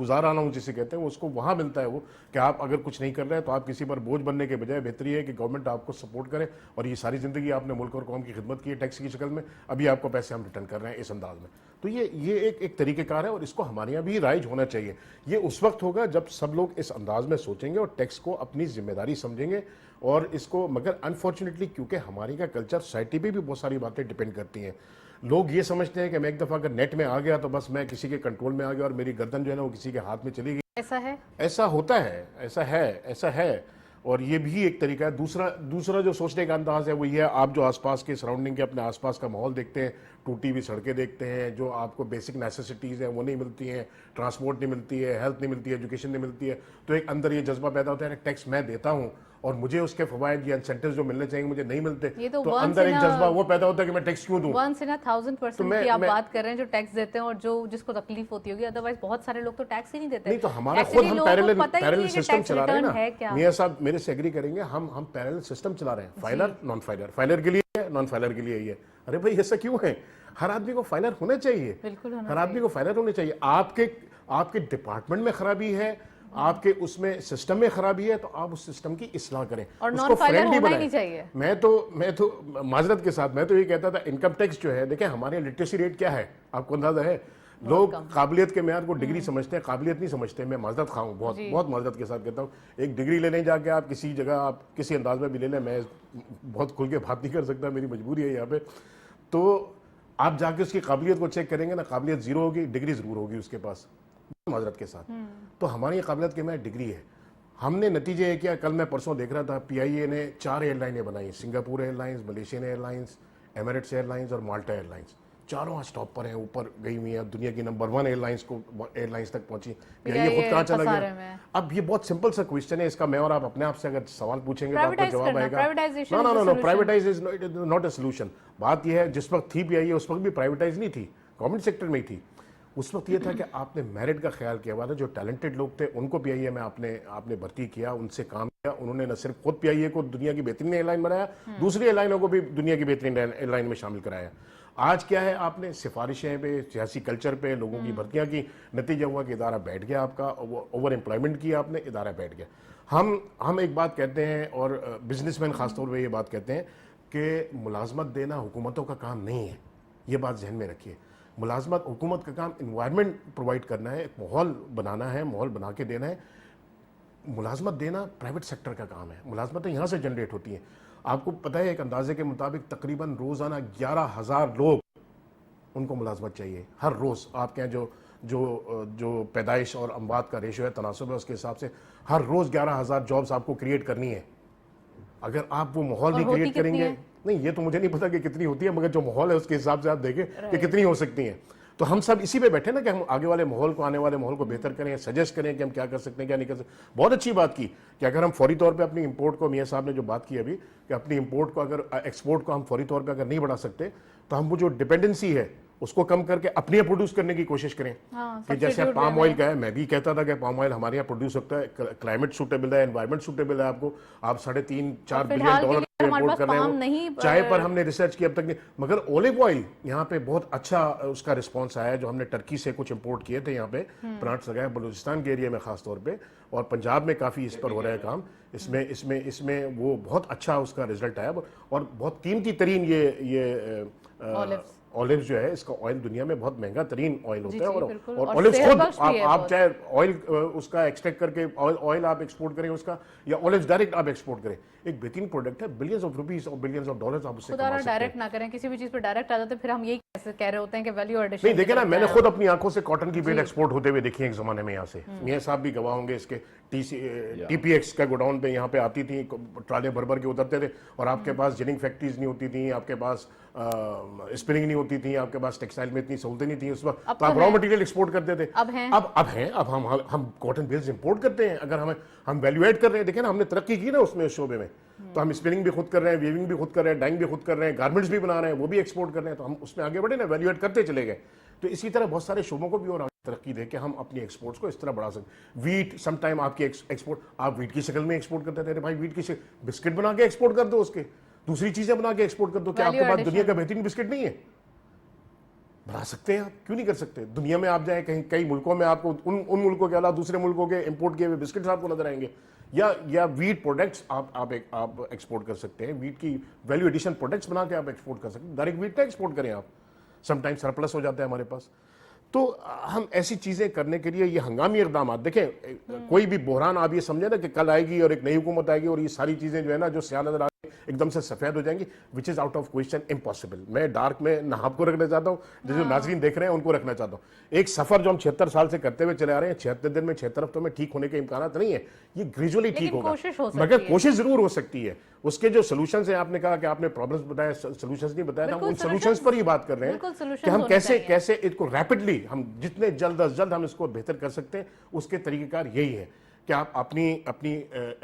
जिसे कहते हैं उसको वहाँ मिलता है वो, कि आप अगर कुछ नहीं कर रहे हैं तो आप किसी पर बोझ बनने के बजाय बेहतर है कि गवर्नमेंट आपको सपोर्ट करे, और ये सारी ज़िंदगी आपने मुल्क और कौम की खिदमत की है टैक्स की शक्ल में, अभी आपको पैसे हम रिटर्न कर रहे हैं इस अंदाज में। तो ये एक तरीक़ेकार है और इसको हमारे यहाँ भी राइज होना चाहिए। ये उस वक्त होगा जब सब लोग इस अंदाज में सोचेंगे और टैक्स को अपनी जिम्मेदारी समझेंगे और इसको, मगर अनफॉर्चुनेटली क्योंकि हमारी का कल्चर सोसाइटी पे भी बहुत सारी बातें डिपेंड करती हैं। लोग ये समझते हैं कि मैं एक दफ़ा अगर नेट में आ गया तो बस मैं किसी के कंट्रोल में आ गया और मेरी गर्दन जो है ना वो किसी के हाथ में चली गई। ऐसा है, ऐसा होता है, ऐसा है और ये भी एक तरीका है। दूसरा जो सोचने का अंदाज है वो ये है, आप जो आसपास के सराउंडिंग के अपने आसपास का माहौल देखते हैं, टूटी हुई सड़कें देखते हैं, जो आपको बेसिक नेसेसिटीज़ हैं वो नहीं मिलती हैं, ट्रांसपोर्ट नहीं मिलती है, हेल्थ नहीं मिलती है, एजुकेशन नहीं मिलती है, तो एक अंदर ये जज्बा पैदा होता है टैक्स मैं देता हूँ और मुझे उसके फवायद या इंसेंटिव्स जो मिलने चाहिए मुझे नहीं मिलते, तो अंदर एक जज्बा वो पैदा होता है कि मैं टैक्स क्यों दूं। 1 in 1000% की आप बात कर रहे हैं जो टैक्स देते हैं और जो जिसको तकलीफ होती होगी, अदरवाइज बहुत सारे लोग तो टैक्स ही नहीं देते। नहीं तो हमारा खुद हम पैरेलल सिस्टम चला रहे हैं ना, मियां साहब मेरे से एग्री करेंगे, हम पैरेलल सिस्टम चला रहे हैं, फाइलर नॉन फाइलर, फाइलर के लिए है, नॉन फाइलर के लिए ये। अरे भाई ऐसा क्यों है? हर आदमी को फाइलर होना चाहिए, हर आदमी को फाइलर होने चाहिए। आपके डिपार्टमेंट में खराबी है, आपके उसमें सिस्टम में खराबी है, तो आप उस सिस्टम की इस्लाह करें और उसको फ्रेंडली बनाएं। मैं तो माजरत के साथ मैं तो ये कहता था इनकम टैक्स जो है, देखें हमारे लिटरेसी रेट क्या है आपको अंदाजा है? लोग काबिलियत के मेयार को डिग्री समझते हैं, काबिलियत नहीं समझते। मैं माजरत खाऊं, बहुत माजरत के साथ कहता हूँ, एक डिग्री लेने जाके आप किसी जगह आप किसी अंदाज में भी ले लें, मैं बहुत खुल के बात नहीं कर सकता, मेरी मजबूरी है यहाँ पे, तो आप जाके उसकी काबिलियत को चेक करेंगे ना, काबिलियत जीरो होगी, डिग्री जरूर होगी उसके पास, माजरत के साथ। तो हमारी काबिलियत के में डिग्री है। हमने नतीजे ये किया, कल मैं परसों देख रहा था PIA ने 4 एयरलाइनें बनाई, Singapore airlines, Malaysian airlines, Emirates airlines और माल्टा एयरलाइंस, चारों आज टॉप पर हैं, ऊपर गई हुई है, दुनिया की नंबर 1 एयरलाइंस तक पहुंची। PIA खुद कहाँ चला गया? अब ये बहुत सिंपल सा क्वेश्चन है, इसका मैं और आप अपने आप से अगर सवाल पूछेंगे तो आपका जवाब आएगा no, privatise is not a solution. बात यह है जिस वक्त थी PIA उस वक्त भी प्राइवेटाइज नहीं थी, गवर्नमेंट सेक्टर में ही थी। उस वक्त ये था कि आपने मेरिट का ख्याल किया हुआ था, जो टैलेंटेड लोग थे उनको PIA में आपने भर्ती किया, उनसे काम किया, उन्होंने न सिर्फ खुद PIA को दुनिया की बेहतरीन एयरलाइन बनाया, दूसरी एयरलाइनों को भी दुनिया की बेहतरीन एयरलाइन में शामिल कराया। आज क्या है, आपने सिफारिशें पे, सियासी कल्चर पे लोगों की भर्तियां की, नतीजा हुआ कि इदारा बैठ गया आपका, ओवर एम्प्लॉयमेंट किया आपने, इदारा बैठ गया। हम एक बात कहते हैं और बिजनेसमैन खासतौर पर ये बात कहते हैं कि मुलाजमत देना हुकूमतों का काम नहीं है, ये बात जहन में रखिए। मुलाजमत हुकूमत का काम इन्वायरमेंट प्रोवाइड करना है, एक माहौल बनाना है, माहौल बना के देना है। मुलाजमत देना प्राइवेट सेक्टर का काम है, मुलाजमतें यहाँ से जनरेट होती हैं। आपको पता है एक अंदाजे के मुताबिक तकरीबन रोज़ाना 11,000 लोग उनको मुलाजमत चाहिए हर रोज़। आपके यहाँ जो पैदाइश और अमवात का रेशो है, तनासब है, उसके हिसाब से हर रोज़ 11,000 जॉब्स आपको क्रिएट करनी है। अगर आप वो माहौल नहीं क्रिएट करेंगे, नहीं ये तो मुझे नहीं पता कि कितनी होती है, मगर जो माहौल है उसके हिसाब से आप देखें कि कितनी हो सकती हैं। तो हम सब इसी पे बैठे ना कि हम आगे वाले माहौल को, आने वाले माहौल को बेहतर करें, सजेस्ट करें कि हम क्या कर सकते हैं, क्या नहीं कर सकते। बहुत अच्छी बात की कि अगर हम फौरी तौर पे अपनी इंपोर्ट को, मियाँ साहब ने जो बात की अभी, कि अपनी इंपोर्ट को अगर, एक्सपोर्ट को हम फौरी तौर पे अगर नहीं बढ़ा सकते, तो हम वो जो डिपेंडेंसी है उसको कम करके अपने यहाँ प्रोड्यूस करने की कोशिश करें। कि जैसे पाम ऑयल का है, मैं भी कहता था कि पाम ऑयल हमारे यहाँ प्रोड्यूस होता है, क्लाइमेट सूटेबल है, एनवायरमेंट सूटेबल है, आपको आप $3.5-4 बिलियन इंपोर्ट कर रहे हो, चाय पर हमने रिसर्च की अब तक नहीं, मगर ओलिव ऑयल यहाँ पे बहुत अच्छा उसका रिस्पांस आया है। जो हमने टर्की से कुछ इंपोर्ट किए थे, यहाँ पे प्लांट्स लगाए बलूचिस्तान के एरिया में खास तौर पे, और पंजाब में काफ़ी इस पर हो रहा है काम। इसमें वो बहुत अच्छा उसका रिजल्ट आया, और बहुत कीमती तरीन ये ऑलिव जो है, इसका ऑयल दुनिया में बहुत महंगा तरीन ऑयल होता है। और ऑलिव खुद आप चाहे ऑयल उसका एक्सट्रैक्ट करके ऑयल आप एक्सपोर्ट करें उसका, या ऑलिव डायरेक्ट आप एक्सपोर्ट करें, एक बेहतरीन प्रोडक्ट है। बिलियंस ऑफ रुपीस और बिलियंस ऑफ डॉलर्स आप उससे कमा सकते हैं। डायरेक्ट ना करें, किसी भी चीज पे डायरेक्ट आ जाते, फिर हम यही कह रहे होते हैं कि वैल्यू एडिशन नहीं। देखे ना, मैंने खुद अपनी आंखों से कॉटन की बेल एक्सपोर्ट होते हुए देखी है एक जमाने में यहाँ से। मियाँ साहब भी गवाह होंगे इसके। TPX का गोडाउन पे यहाँ पे आती थी, ट्राले भर भर के उतरते थे, और आपके पास जिनिंग फैक्ट्रीज नहीं होती थी, आपके पास स्पिनिंग नहीं होती थी, आपके पास टेक्सटाइल में इतनी सहूलतें नहीं थी उस वक्त, तो आप रॉ मटेरियल एक्सपोर्ट करते थे। अब हम कॉटन बेल्स इंपोर्ट करते हैं। अगर हम वैल्यू एड कर रहे हैं, देखें ना, हमने तरक्की की ना उसमें, उस शोबे में, तो हम स्पिनिंग भी खुद कर रहे हैं, वीविंग भी खुद कर रहे हैं, डाइंग भी खुद कर रहे हैं, गारमेंट्स भी बना रहे हैं, वो भी एक्सपोर्ट कर रहे हैं, तो हम उसमें आगे बढ़े ना, वैल्यू एड करते चले गए। तो इसी तरह बहुत सारे शोबों को भी और तरक्की दे के हम अपनी एक्सपोर्ट्स को इस तरह बढ़ा सकते। वीट, सम टाइम आपकी एक्सपोर्ट, आप वीट की शक्ल में एक्सपोर्ट करते थे, भाई वीट की बिस्किट बना के एक्सपोर्ट कर दो, उसके दूसरी चीजें बना के एक्सपोर्ट कर दो। क्या आपके पास दुनिया का बेहतरीन बिस्किट नहीं है? बना सकते हैं आप, क्यों नहीं कर सकते? दुनिया में आप जाए कहीं, कई मुल्कों में आपको उन मुल्कों के अलावा दूसरे मुल्कों के इंपोर्ट किए हुए बिस्किट्स आपको नजर आएंगे, या वीट प्रोडक्ट्स आप एक्सपोर्ट कर सकते हैं। वीट की वैल्यू एडिशन प्रोडक्ट्स बना के आप एक्सपोर्ट कर सकते हैं। डायरेक्ट वीट का एक्सपोर्ट करें आप, समटाइम सरप्लस हो जाता है हमारे पास। तो हम ऐसी चीजें करने के लिए ये हंगामी इकदाम, देखें कोई भी बहरान आप ये समझे ना कि कल आएगी और एक नई हुकूमत आएगी और ये सारी चीजें जो है ना, जो स्याह नजर एकदम से सफेद हो जाएंगी, which is out of question, impossible. मैं डार्क में ना आपको रखना चाहता हूँ, जो नाजरीन देख रहे हैं उनको रखना चाहता हूँ। एक सफर जो हम 76 साल से करते हुए चले आ रहे हैं, 76 दिन में 76 हफ्तों में ठीक होने के इम्कानात नहीं है। ये ग्रेजुअली ठीक होगा, मगर कोशिश जरूर हो सकती है। उसके जो सोल्यूशंस हैं, आपने कहा कि आपने प्रॉब्लम्स बताया, सोल्यूशंस नहीं बताया, हम उन सोल्यूशंस पर ही बात कर रहे हैं कि हम कैसे इसको रैपिडली, हम जितने जल्द अज जल्द हम इसको बेहतर कर सकते हैं, उसके तरीकेकार यही है कि आप अपनी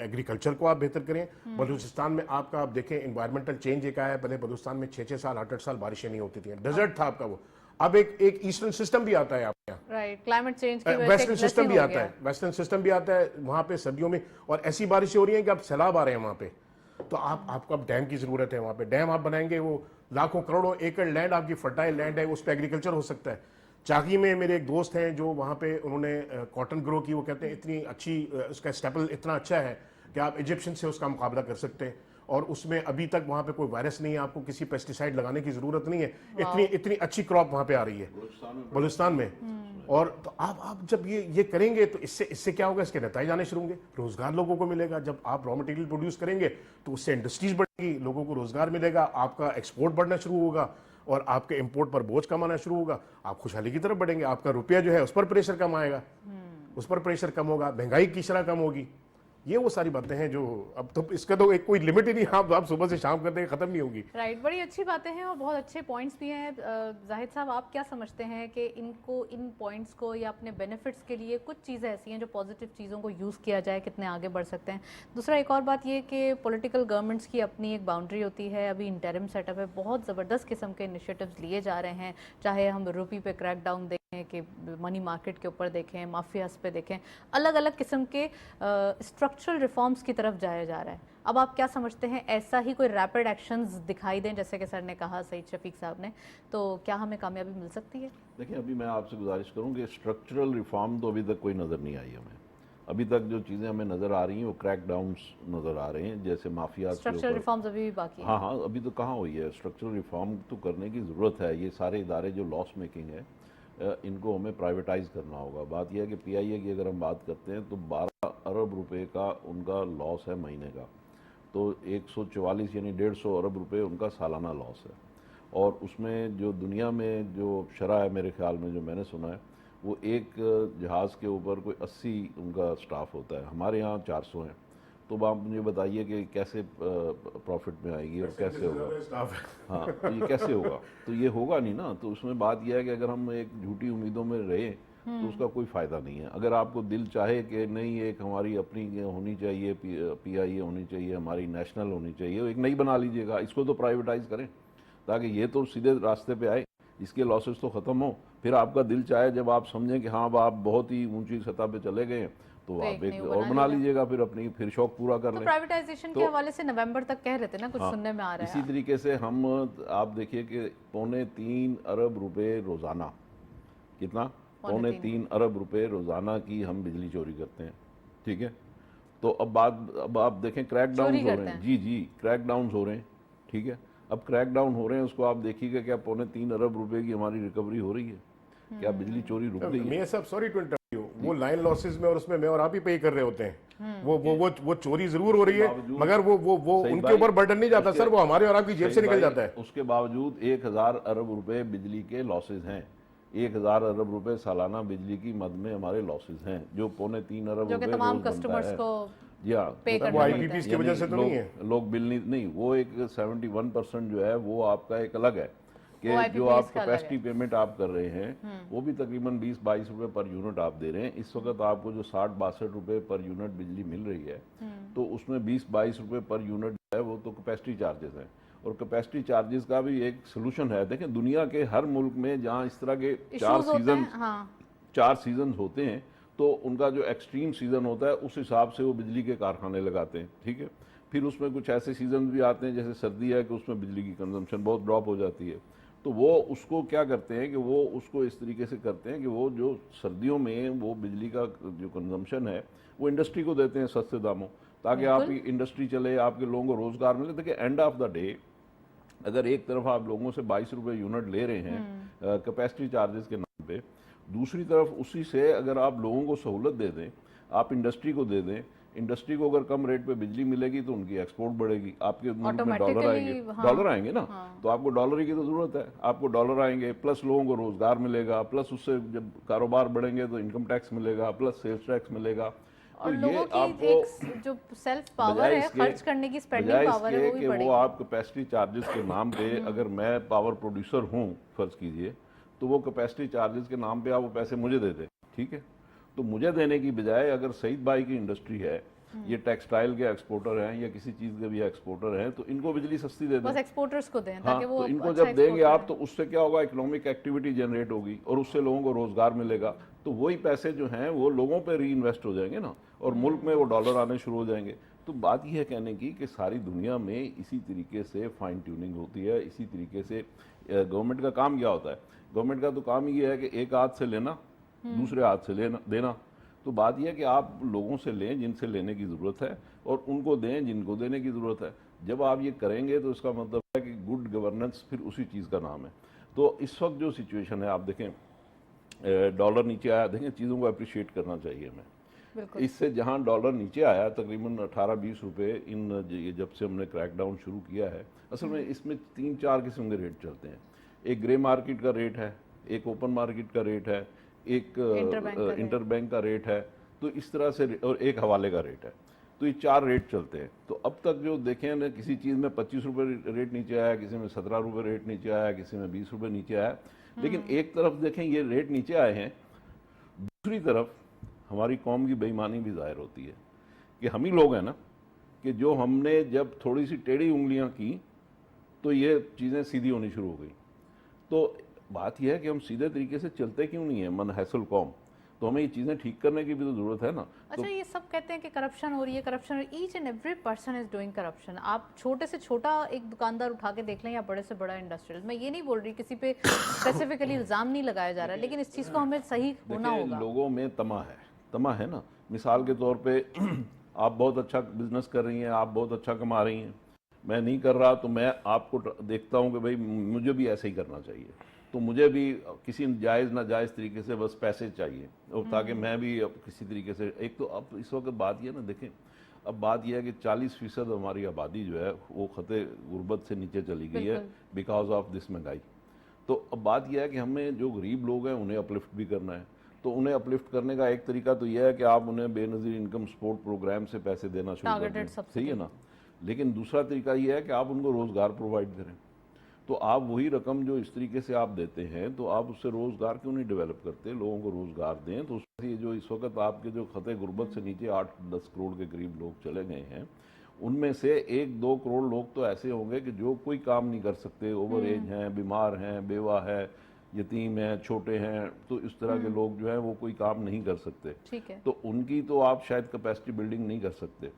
एग्रीकल्चर को आप बेहतर करें। बलूचिस्तान में आप देखें, एनवायरमेंटल चेंज एक आया है। पहले बलूचिस्तान में 6-6 साल 8-8 साल बारिशें नहीं होती थी, डेजर्ट था आपका वो। अब एक ईस्टर्न सिस्टम भी आता है आपके यहाँ, राइट, क्लाइमेट चेंज की वजह से वेस्टर्न सिस्टम भी आता है, वेस्टर्न सिस्टम भी आता है वहाँ पे सर्दियों में, और ऐसी बारिशें हो रही हैं कि अब सैलाब आ रहे हैं वहाँ पे। तो आपको अब डैम की जरूरत है। वहाँ पे डैम आप बनाएंगे, वो लाखों करोड़ों एकड़ लैंड आपकी फर्टाइल लैंड है, उस पर एग्रीकल्चर हो सकता है। चाकी में मेरे एक दोस्त हैं जो वहाँ पे उन्होंने कॉटन ग्रो की, वो कहते हैं इतनी अच्छी, उसका स्टेपल इतना अच्छा है कि आप इजिप्शियन से उसका मुकाबला कर सकते हैं, और उसमें अभी तक वहाँ पे कोई वायरस नहीं है, आपको किसी पेस्टिसाइड लगाने की जरूरत नहीं है। इतनी अच्छी क्रॉप वहाँ पे आ रही है बलूचिस्तान में। और तो आप जब ये करेंगे तो इससे क्या होगा, इसके नतीजे आने शुरू होंगे, रोजगार लोगों को मिलेगा। जब आप रॉ मटेरियल प्रोड्यूस करेंगे तो उससे इंडस्ट्रीज बढ़ेगी, लोगों को रोजगार मिलेगा, आपका एक्सपोर्ट बढ़ना शुरू होगा, और आपके इंपोर्ट पर बोझ कम आना शुरू होगा, आप खुशहाली की तरफ बढ़ेंगे। आपका रुपया जो है उस पर प्रेशर कम आएगा, उस पर प्रेशर कम होगा, महंगाई की शरह कम होगी। ये वो सारी बातें हैं जो अब तो इसका तो एक कोई लिमिट ही नहीं, आप सुबह से शाम करते हैं, खत्म नहीं होगी। राइट, बड़ी अच्छी बातें हैं और बहुत अच्छे पॉइंट्स भी हैं। जाहिद साहब, आप क्या समझते हैं कि इन पॉइंट्स को या अपने बेनिफिट्स के लिए कुछ चीज़ें ऐसी हैं जो पॉजिटिव चीज़ों को यूज़ किया जाए, कितने आगे बढ़ सकते हैं? दूसरा एक और बात ये कि पॉलिटिकल गवर्नमेंट्स की अपनी एक बाउंड्री होती है। अभी इंटरिम सेटअप है, बहुत ज़बरदस्त किस्म के इनिशिएटिव्स लिए जा रहे हैं, चाहे हम रुपी पे क्रैक डाउन देखें, कि मनी मार्केट के ऊपर देखें, माफियाज पे देखें, अलग अलग किस्म के स्ट्रक्चरल रिफॉर्म्स की तरफ जाया जा रहा है। अब आप क्या समझते हैं, ऐसा ही कोई रैपिड एक्शंस दिखाई दें जैसे कि सर ने कहा, सईद शफीक साहब ने, तो क्या हमें कामयाबी मिल सकती है? देखिए, अभी मैं आपसे गुजारिश करूँ कि स्ट्रक्चरल रिफॉर्म तो अभी तक कोई नज़र नहीं आई हमें। अभी तक जो चीज़ें हमें नज़र आ रही हैं वो क्रैक डाउन्स नज़र आ रहे हैं, जैसे माफिया। स्ट्रक्चरल रिफॉर्म्स अभी भी बाकी है। हाँ, अभी तो कहाँ हुई है। स्ट्रक्चरल रिफॉर्म तो करने की ज़रूरत है। ये सारे इदारे जो लॉस मेकिंग है, इनको हमें प्राइवेटाइज करना होगा। बात यह है कि PIA की अगर हम बात करते हैं तो 12 अरब रुपए का उनका लॉस है महीने का, तो 144 यानी 150 अरब रुपए उनका सालाना लॉस है। और उसमें जो दुनिया में जो शरह है, मेरे ख्याल में जो मैंने सुना है, वो एक जहाज़ के ऊपर कोई 80 उनका स्टाफ होता है। हमारे यहाँ 400 हैं, तो अब आप मुझे बताइए कि कैसे प्रॉफिट में आएगी और कैसे होगा। हाँ, तो ये कैसे होगा? तो ये होगा नहीं ना। तो उसमें बात यह है कि अगर हम एक झूठी उम्मीदों में रहे तो उसका कोई फ़ायदा नहीं है। अगर आपको दिल चाहे कि नहीं, एक हमारी अपनी होनी चाहिए, PIA होनी चाहिए, हमारी नेशनल होनी चाहिए, एक नई बना लीजिएगा, इसको तो प्राइवेटाइज करें ताकि ये तो सीधे रास्ते पे आए, इसके लॉसेस तो ख़त्म हो। फिर आपका दिल चाहे, जब आप समझें कि हाँ अब आप बहुत ही ऊंची सतह पे चले गए, तो आप एक और बना लीजिएगा, फिर अपनी फिर शौक पूरा कर लें। प्राइवेटाइजेशन के हवाले से नवंबर तक कह रहे थे ना, कुछ सुनने में आ रहा है। इसी तरीके से हम, आप देखिए कि 3.25 अरब रुपए रोज़ाना, कितना? 3.25 अरब रुपए रोज़ाना की हम बिजली चोरी करते हैं, ठीक है। तो अब आप देखें क्रैकडाउन हो रहे हैं, जी क्रैकडाउन हो रहे हैं, ठीक है। अब क्रैकडाउन हो रहे हैं, उसको आप देखिएगा क्या 3.25 अरब रुपए की हमारी रिकवरी हो रही है? क्या बिजली चोरी रुक गई है? मैं सब सॉरी टू इंटरप्ट यू, वो लाइन लॉसेस में और उसमें मैं और आप ही पे कर रहे होते हैं। वो चोरी जरूर हो रही है, मगर वो उनके ऊपर बर्डन नहीं जाता सर, वो हमारे और आपकी जेब से निकल जाता है। उसके बावजूद 1000 अरब रुपए बिजली के लॉसेज हैं। 1000 अरब रुपए सालाना बिजली की मद में हमारे लॉसेज हैं, जो 3.25 अरब रुपए तमाम कस्टमर्स को जी हाँ, वो IPPs की वजह से तो नहीं है। लोग बिल नहीं, वो एक 71% जो है वो आपका एक अलग है कि जो आप कैपेसिटी पेमेंट आप कर रहे हैं वो भी तकरीबन 20-22 रुपए पर यूनिट आप दे रहे हैं। इस वक्त आपको जो 60-62 रुपए पर यूनिट बिजली मिल रही है, तो उसमें 20-22 रुपए पर यूनिट है वो तो कैपेसिटी चार्जेस हैं। और कैपेसिटी चार्जेस का भी एक सोल्यूशन है। देखें, दुनिया के हर मुल्क में जहाँ इस तरह के 4 सीजन होते हैं, तो उनका जो एक्सट्रीम सीजन होता है उस हिसाब से वो बिजली के कारखाने लगाते हैं, ठीक है। फिर उसमें कुछ ऐसे सीजन भी आते हैं, जैसे सर्दी है, कि उसमें बिजली की कंजम्पशन बहुत ड्रॉप हो जाती है। तो वो उसको क्या करते हैं कि वो उसको इस तरीके से करते हैं कि वो जो सर्दियों में वो बिजली का जो कंजम्पशन है वो इंडस्ट्री को देते हैं सस्ते दामों, ताकि आपकी इंडस्ट्री चले, आपके लोगों को रोजगार मिले। देखिए, एंड ऑफ द डे अगर एक तरफ आप लोगों से 22 रुपए यूनिट ले रहे हैं कैपेसिटी चार्जेस के नाम पे, दूसरी तरफ उसी से अगर आप लोगों को सहूलत दे दें, आप इंडस्ट्री को दे दें, इंडस्ट्री को अगर कम रेट पे बिजली मिलेगी तो उनकी एक्सपोर्ट बढ़ेगी, आपके मुल्क में डॉलर आएंगे। डॉलर आएंगे ना, तो आपको डॉलर की तो जरूरत है, आपको डॉलर आएंगे, प्लस लोगों को रोजगार मिलेगा, प्लस उससे जब कारोबार बढ़ेंगे तो इनकम टैक्स मिलेगा, प्लस सेल्स टैक्स मिलेगा। और तो लोगों की एक जो सेल्फ पावर है, खर्च करने की स्पेंडिंग पावर है, वो भी बढ़ेगी। वो आप कैपेसिटी चार्जेस के नाम पे, अगर मैं पावर प्रोड्यूसर हूँ फर्ज कीजिए, तो वो कैपेसिटी चार्जेस के नाम पे आप वो पैसे मुझे दे दें, ठीक है। तो मुझे देने की बजाय अगर सईद भाई की इंडस्ट्री है, ये टेक्सटाइल के एक्सपोर्टर हैं या किसी चीज के भी एक्सपोर्टर हैं, तो इनको बिजली सस्ती दे दें, बस एक्सपोर्टर्स को दें, ताकि वो तो इनको जब देंगे आप, तो उससे क्या होगा, इकोनॉमिक एक्टिविटी जनरेट होगी और उससे लोगों को रोजगार मिलेगा। तो वही पैसे जो हैं वो लोगों पे री इन्वेस्ट हो जाएंगे ना, और मुल्क में वो डॉलर आने शुरू हो जाएंगे। तो बात यह है कहने की कि सारी दुनिया में इसी तरीके से फाइन ट्यूनिंग होती है। इसी तरीके से गवर्नमेंट का काम क्या होता है? गवर्नमेंट का तो काम ये है कि एक हाथ से लेना, दूसरे हाथ से लेना देना। तो बात यह है कि आप लोगों से लें जिनसे लेने की ज़रूरत है, और उनको दें जिनको देने की ज़रूरत है। जब आप ये करेंगे तो इसका मतलब है कि गुड गवर्नेंस फिर उसी चीज़ का नाम है। तो इस वक्त जो सिचुएशन है, आप देखें डॉलर नीचे आया, देखें चीज़ों को अप्रिशिएट करना चाहिए हमें। इससे जहां डॉलर नीचे आया तकरीबन 18-20 रुपए, इन जब से हमने क्रैकडाउन शुरू किया है, असल में इसमें 3-4 किस्म के रेट चलते हैं। एक ग्रे मार्केट का रेट है, एक ओपन मार्केट का रेट है, एक इंटरबैंक का रेट है, तो इस तरह से, और एक हवाले का रेट है। तो ये 4 रेट चलते हैं। तो अब तक जो देखें ना, किसी चीज़ में 25 रुपये रेट नीचे आया, किसी में 17 रुपये रेट नीचे आया, किसी में 20 रुपये नीचे आया। लेकिन एक तरफ देखें ये रेट नीचे आए हैं, दूसरी तरफ हमारी कौम की बेईमानी भी जाहिर होती है कि हम ही लोग हैं ना, कि जो हमने जब थोड़ी सी टेढ़ी उंगलियां की तो ये चीज़ें सीधी होनी शुरू हो गई। तो बात यह है कि हम सीधे तरीके से चलते क्यों नहीं है, मनहसल कौम। तो हमें ये चीज़ें ठीक करने की भी तो ज़रूरत है ना। अच्छा, ये सब कहते हैं कि करप्शन हो रही है, corruption, each and every person is doing corruption. आप छोटे से छोटा एक दुकानदार उठा के देख लें या बड़े से बड़ा इंडस्ट्रियल, मैं ये नहीं बोल रही किसी पे स्पेसिफिकली इल्ज़ाम नहीं लगाया जा रहा, लेकिन इस चीज़ को हमें सही होना होगा। लोगों में तमा है ना। मिसाल के तौर पे आप बहुत अच्छा बिजनेस कर रही हैं, आप बहुत अच्छा कमा रही हैं, मैं नहीं कर रहा, तो मैं आपको देखता हूँ कि भाई मुझे भी ऐसे ही करना चाहिए, तो मुझे भी किसी जायज़ नाजायज़ तरीके से बस पैसे चाहिए, और ताकि मैं भी किसी तरीके से, एक तो अब इस वक्त बात यह ना, देखें अब बात यह है कि 40% हमारी आबादी जो है वो खते गुर्बत से नीचे चली गई है बिकॉज ऑफ दिस महंगाई। तो अब बात यह है कि हमें जो गरीब लोग हैं उन्हें अपलिफ्ट भी करना है, तो उन्हें अपलिफ्ट करने का एक तरीका तो यह है कि आप उन्हें बेनज़ीर इनकम सपोर्ट प्रोग्राम से पैसे देना शुरू कर दें, सही है ना। लेकिन दूसरा तरीका यह है कि आप उनको रोज़गार प्रोवाइड करें। तो आप वही रकम जो इस तरीके से आप देते हैं, तो आप उससे रोज़गार क्यों नहीं डेवलप करते, लोगों को रोज़गार दें। तो उससे जो इस वक्त आपके जो खते गुर्बत से नीचे 8-10 करोड़ के करीब लोग चले गए हैं, उनमें से 1-2 करोड़ लोग तो ऐसे होंगे कि जो कोई काम नहीं कर सकते, ओवर एज हैं, बीमार हैं, बेवा है, यतीम हैं, छोटे हैं, तो इस तरह के लोग जो हैं वो कोई काम नहीं कर सकते। ठीक है। तो उनकी तो आप शायद कैपेसिटी बिल्डिंग नहीं कर सकते,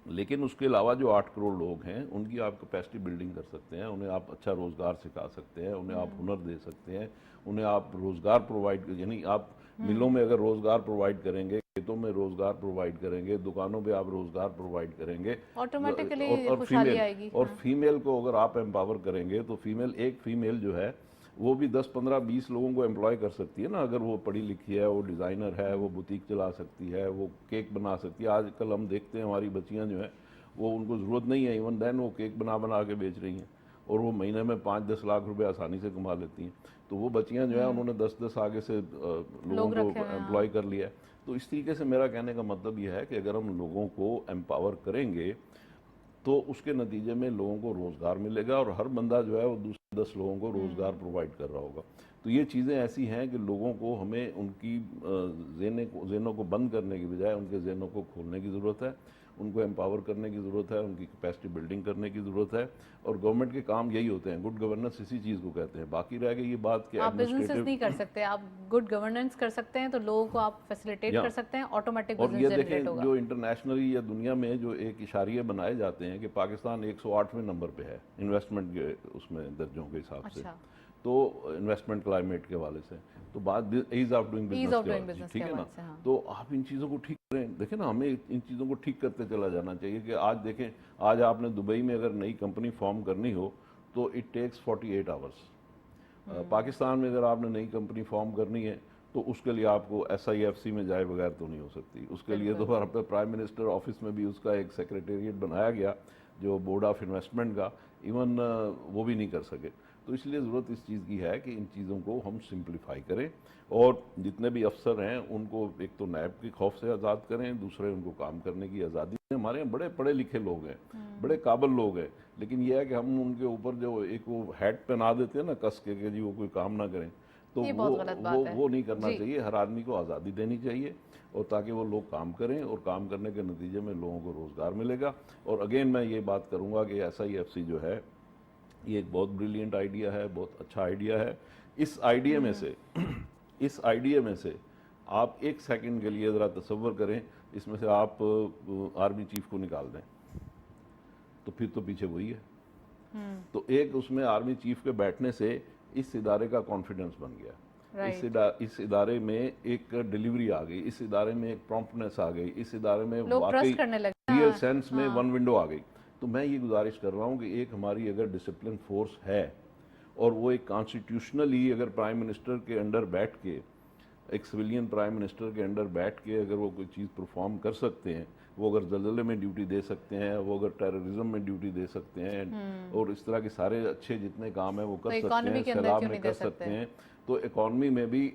लेकिन उसके अलावा जो 8 करोड़ लोग हैं उनकी आप कैपेसिटी बिल्डिंग कर सकते हैं। उन्हें आप अच्छा रोज़गार सिखा सकते हैं, उन्हें आप हुनर दे सकते हैं, उन्हें आप रोज़गार प्रोवाइड, यानी आप मिलों में अगर रोज़गार प्रोवाइड करेंगे, खेतों में रोज़गार प्रोवाइड करेंगे, दुकानों पे आप रोज़गार प्रोवाइड करेंगे, ऑटोमेटिकली खुशहाली आएगी। और फीमेल को अगर आप एम्पावर करेंगे तो एक फीमेल जो है वो भी 10-15-20 लोगों को एम्प्लॉय कर सकती है ना। अगर वो पढ़ी लिखी है, वो डिज़ाइनर है, वो बुटीक चला सकती है, वो केक बना सकती है। आजकल हम देखते हैं हमारी बच्चियां जो हैं वो, उनको ज़रूरत नहीं है इवन देन वो केक बना बना के बेच रही हैं और वो महीने में 5-10 लाख रुपए आसानी से कमा लेती हैं। तो वो बच्चियां जो है उन्होंने 10-10 आगे से लोगों को एम्प्लॉय कर लिया है। तो इस तरीके से मेरा कहने का मतलब यह है कि अगर हम लोगों को एम्पावर करेंगे तो उसके नतीजे में लोगों को रोज़गार मिलेगा और हर बंदा जो है वो दूसरे 10 लोगों को रोज़गार प्रोवाइड कर रहा होगा। तो ये चीज़ें ऐसी हैं कि लोगों को, हमें उनकी ज़हनों को बंद करने की बजाय उनके ज़हनों को खोलने की ज़रूरत है, उनको एम्पावर करने की ज़रूरत है, उनकी कैपेसिटी बिल्डिंग करने की ज़रूरत है। और गवर्नमेंट के काम यही होते हैं, गुड गवर्नेंस इसी चीज़ को कहते हैं। बाकी रह गई ये बात कि आप बिजनेस नहीं कर सकते, आप गुड गवर्नेंस कर सकते हैं, तो लोगों को आप फैसिलिटेट कर सकते हैं, ऑटोमेटिक और बिजनेस ये जनरेट देखें होगा। जो इंटरनेशनली या दुनिया में जो एक इशारे बनाए जाते हैं कि पाकिस्तान 108वें नंबर पे है इन्वेस्टमेंट के उसमें दर्जों के हिसाब से, तो इन्वेस्टमेंट क्लाइमेट के हवाले से, तो बात ईज ऑफ डूइंग बिजनेस, ठीक है ना। तो आप इन चीज़ों को ठीक करें। देखें ना, हमें इन चीज़ों को ठीक करते चला जाना चाहिए कि आज देखें, आज आपने दुबई में अगर नई कंपनी फॉर्म करनी हो तो इट टेक्स 48 आवर्स। पाकिस्तान में अगर आपने नई कंपनी फॉर्म करनी है तो उसके लिए आपको SIFC में जाए बगैर तो नहीं हो सकती। उसके लिए तो अपने प्राइम मिनिस्टर ऑफिस में भी उसका एक सेक्रेटेरिएट बनाया गया जो बोर्ड ऑफ इन्वेस्टमेंट का, इवन वो भी नहीं कर सके। तो इसलिए ज़रूरत इस चीज़ की है कि इन चीज़ों को हम सिंप्लीफाई करें और जितने भी अफसर हैं उनको एक तो नैब के खौफ से आज़ाद करें, दूसरे उनको काम करने की आज़ादी दें। हमारे यहाँ बड़े पढ़े लिखे लोग हैं, बड़े काबिल लोग हैं, लेकिन यह है कि हम उनके ऊपर जो एक वो हैट पहना देते हैं ना कस के कि जी वो कोई काम ना करें, तो वो नहीं करना चाहिए। हर आदमी को आज़ादी देनी चाहिए और ताकि वो लोग काम करें और काम करने के नतीजे में लोगों को रोज़गार मिलेगा। और अगेन मैं ये बात करूँगा कि SIFC जो है ये एक बहुत ब्रिलियंट आइडिया है, बहुत अच्छा आइडिया है। इस आइडिया में से आप एक सेकंड के लिए ज़रा तसव्वुर करें, इसमें से आप आर्मी चीफ को निकाल दें तो फिर तो पीछे वही है। तो एक उसमें आर्मी चीफ के बैठने से इस इदारे का कॉन्फिडेंस बन गया। इस इदारे में एक डिलीवरी आ गई, इस इदारे में एक प्रॉम्प्टनेस आ गई, इस इदारे में वाकई रियल सेंस में वन विंडो आ गई। तो मैं ये गुजारिश कर रहा हूँ कि एक हमारी अगर डिसिप्लिन फोर्स है और वो एक कॉन्स्टिट्यूशनली अगर प्राइम मिनिस्टर के अंडर बैठ के, एक सिविलियन प्राइम मिनिस्टर के अंडर बैठ के अगर वो कोई चीज़ परफॉर्म कर सकते हैं, वो अगर जलजले में ड्यूटी दे सकते हैं, वो अगर टेररिज्म में ड्यूटी दे सकते हैं और इस तरह के सारे अच्छे जितने काम हैं वो कर सकते हैं, सैलाब में कर सकते हैं, तो इकॉनमी में भी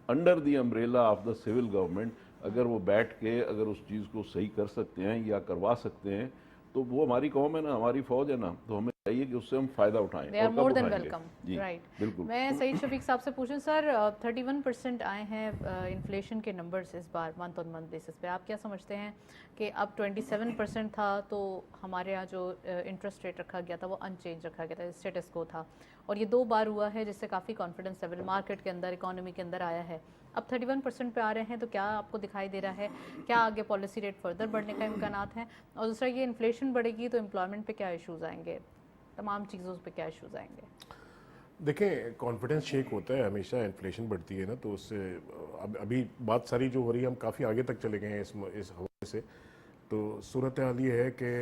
under the umbrella of the civil government अगर वो बैठ के अगर उस चीज़ को सही कर सकते हैं या करवा सकते हैं, तो वो हमारी कौम है ना, हमारी फौज है ना, तो हमें चाहिए कि उससे हम फायदा उठाएं। They are more than welcome, right? बिल्कुल। मैं सईद शफीक साहब से पूछूं सर, 31% आए हैं इन्फ्लेशन के नंबर्स इस बार मंथ ऑन मंथ बेसिस पे, आप क्या समझते हैं कि अब 27% था तो हमारे यहाँ जो इंटरेस्ट रेट रखा गया था वो अनचेंज रखा गया था, स्टेटस को था, और ये 2 बार हुआ है जिससे काफ़ी कॉन्फिडेंस लेवल मार्केट के अंदर, इकोनॉमी के अंदर आया है। अब 31% पे आ रहे हैं, तो क्या आपको दिखाई दे रहा है क्या आगे पॉलिसी रेट फर्दर बढ़ने का इम्कानात हैं? और दूसरा, ये इन्फ्लेशन बढ़ेगी तो एम्प्लॉयमेंट पे क्या इशूज़ आएंगे, तमाम चीज़ों पे क्या इशूज़ आएंगे? देखें, कॉन्फिडेंस शेक होता है हमेशा, इन्फ्लेशन बढ़ती है ना, तो उससे अभी बात सारी जो हो रही है हम काफ़ी आगे तक चले गए हैं इस हवाले से। तो सूरत हाल ये है कि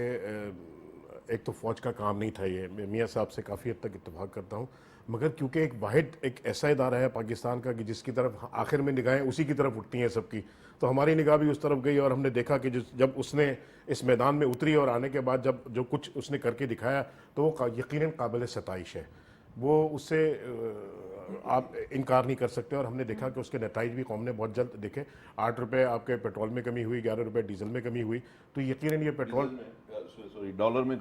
एक तो फ़ौज का काम नहीं था ये, मैं मियाँ साहब से काफ़ी हद तक इत्तेफाक करता हूँ, मगर क्योंकि एक ऐसा इदारा है पाकिस्तान का कि जिसकी तरफ आखिर में निगाहें उसी की तरफ उठती हैं सबकी, तो हमारी निगाह भी उस तरफ गई और हमने देखा कि जब उसने इस मैदान में उतरी और आने के बाद जब जो कुछ उसने करके दिखाया तो वो यकीनन काबिल सताइश है। वो उससे आप इनकार नहीं कर सकते। और हमने देखा कि उसके नताइज भी कौम ने बहुत जल्द देखे। 8 रुपए आपके पेट्रोल में कमी हुई, 11 रुपए डीजल में कमी हुई। तो यकीनन ये पेट्रोल डॉलर में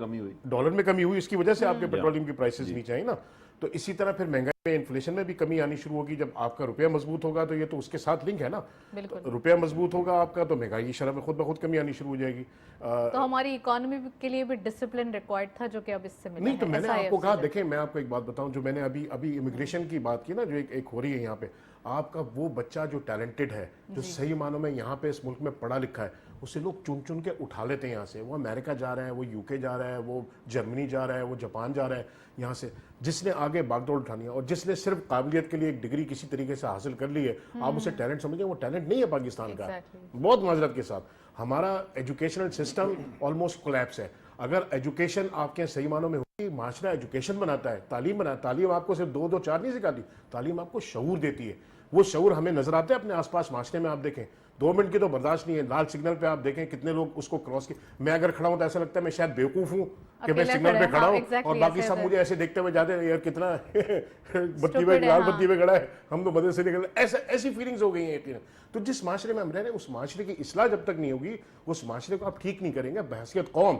कमी हुई, इसकी वजह से आपके पेट्रोलियम की प्राइसेस नीचे आई ना। तो इसी तरह फिर महंगाई में, इन्फ्लेशन में भी कमी आनी शुरू होगी। जब आपका रुपया मजबूत होगा तो ये तो उसके साथ लिंक है ना। बिल्कुल। रुपया मजबूत होगा आपका तो महंगाई की शरह में खुद ब खुद कमी आनी शुरू हो जाएगी। तो हमारी इकोनॉमी के लिए भी डिसिप्लिन रिक्वायर्ड था, जो कि अब इससे मिला नहीं, तो है मैंने आपको SIFC कहा, से। देखें मैं आपको एक बात बताऊं, जो मैंने अभी इमिग्रेशन की बात की ना, जो एक हो रही है यहाँ पे, आपका वो बच्चा जो टैलेंटेड है, जो सही मानों में यहाँ पे इस मुल्क में पढ़ा लिखा है, उसे लोग चुन चुन के उठा लेते हैं यहाँ से। वो अमेरिका जा रहा है, वो यूके जा रहा है, वो जर्मनी जा रहा है, वो जापान जा रहा है। यहाँ से जिसने आगे बागडोर उठानी है और जिसने सिर्फ काबिलियत के लिए एक डिग्री किसी तरीके से हासिल कर ली है, आप उसे टैलेंट समझें, वो टैलेंट नहीं है पाकिस्तान का। बहुत माजरत के साथ हमारा एजुकेशनल सिस्टम ऑलमोस्ट कोलैप्स है। अगर एजुकेशन आपके सही मानों में होगी, माशरा एजुकेशन बनाता है, तालीम बनाता है। तालीम आपको सिर्फ 2 2 4 नहीं सिखाती, तालीम आपको शऊर देती है। वो शऊर हमें नजर आते हैं अपने आसपास माशरे में। आप देखें 2 मिनट की तो बर्दाश्त नहीं है। लाल सिग्नल पे आप देखें कितने लोग उसको क्रॉस की, मैं अगर खड़ा हूं तो ऐसा लगता है मैं शायद बेवकूफ हूं कि मैं सिग्नल पे खड़ा हूं और बाकी सब मुझे ऐसे देखते हुए जाते हैं, यार कितना बत्ती पे, लाल बत्ती पे खड़ा है, हम तो मदद से निकल। ऐसी फीलिंग्स हो गई हैं यकीन। तो जिस माशरे में हम रह रहे हैं, उस माशरे की इस्लाह जब तक नहीं होगी, उस माशरे को आप ठीक नहीं करेंगे बहैसियत कौम,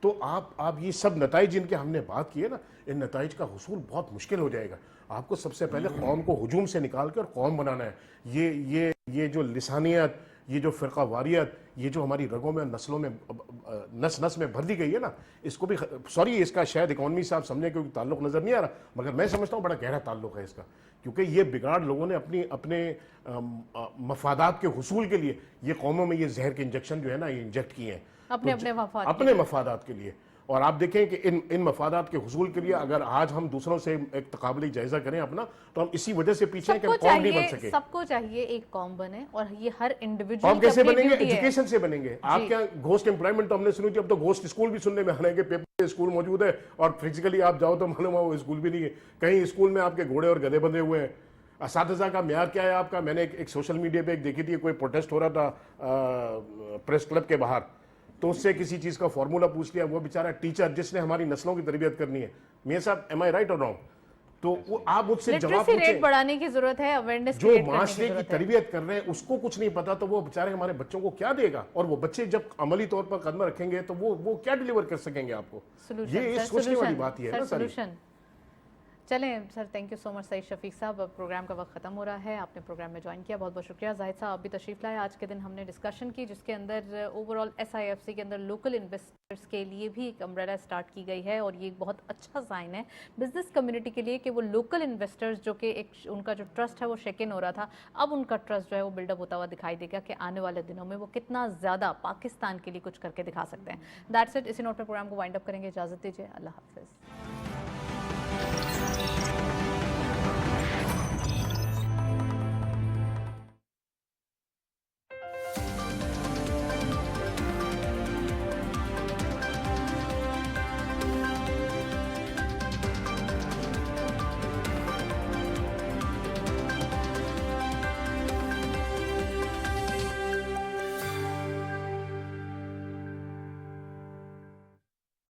तो आप ये सब नताइज जिनके हमने बात की है ना, इन नताइज का हुसूल बहुत मुश्किल हो जाएगा। आपको सबसे पहले कौम को हुजूम से निकाल के और कौम बनाना है। ये जो लिसानियत, ये जो फ़िरका वारियत, ये जो हमारी रगों में, नस्लों में, नस नस में भर दी गई है ना, इसको भी, सॉरी इसका शायद इकॉनमी से आप समझने क्योंकि ताल्लुक नज़र नहीं आ रहा, मगर मैं समझता हूँ बड़ा गहरा ताल्लुक है इसका। क्योंकि ये बिगाड़ लोगों ने अपने मफादात के हुसूल के लिए ये कौमों में ये जहर के इंजेक्शन जो है ना, ये इंजेक्ट किए हैं अपने मफादात के लिए। और आप देखें कि इन मफादात के हुसूल के लिए अगर आज हम दूसरों से एक तकाबली जायजा करें अपना, तो हम इसी वजह से पीछे हैं कि हम कौम नहीं बन सके। सबको चाहिए एक कौम बने, और ये हर इंडिविजुअल हम कैसे बनेंगे? एजुकेशन से बनेंगे। आप क्या घोस्ट एम्प्लॉयमेंट तो हमने सुनी थी, अब तो घोस्ट स्कूल भी सुनने में आने के पेपर स्कूल मौजूद है और फिजिकली आप जाओ तो मालूम है वो स्कूल भी नहीं है। कहीं स्कूल में आपके घोड़े और गधे बंधे हुए हैं। असातिज़ा का म्यार क्या है आपका? मैंने एक सोशल मीडिया पे एक देखी थी, कोई प्रोटेस्ट हो रहा था प्रेस क्लब के बाहर, तो उससे किसी चीज़ का फॉर्मूला पूछ लिया। वो बेचारा टीचर जिसने हमारी नस्लों की तरबियत करनी है, मियां साहब एम आई राइट और रॉन्ग? तो वो आप मुझसे जवाब रेट बढ़ाने की जरूरत है, अवेयरनेस जो माशरे की तरबियत कर रहे हैं उसको कुछ नहीं पता, तो वो बेचारे हमारे बच्चों को क्या देगा? और वो बच्चे जब अमली तौर पर कदम रखेंगे तो वो क्या डिलीवर कर सकेंगे आपको? ये सोचने वाली बात ही है ना सर। चलें sir, thank you so much Saeed Shafiq साहब। अब प्रोग्राम का वक्त ख़त्म हो रहा है, आपने प्रोग्राम में ज्वाइन किया, बहुत बहुत शुक्रिया। जाहिद साहब आप भी तशरीफ़ लाए। आज के दिन हमने डिस्कशन की जिसके अंदर ओवरऑल SIFC के अंदर लोकल इन्वेस्टर्स के लिए भी एक अम्ब्रेला स्टार्ट की गई है, और ये एक बहुत अच्छा साइन है बिजनेस कम्युनिटी के लिए कि वो लोकल इन्वेस्टर्स जो कि एक उनका जो ट्रस्ट है वो शेकन हो रहा था, अब उनका ट्रस्ट जो है वो बिल्डअप होता हुआ दिखाई देगा कि आने वाले दिनों में वो कितना ज़्यादा पाकिस्तान के लिए कुछ करके दिखा सकते हैं। That's it. इसी नोट पर प्रोग्राम को वाइंड अप करेंगे। इजाज़त दीजिए, अल्लाह हाफिज़।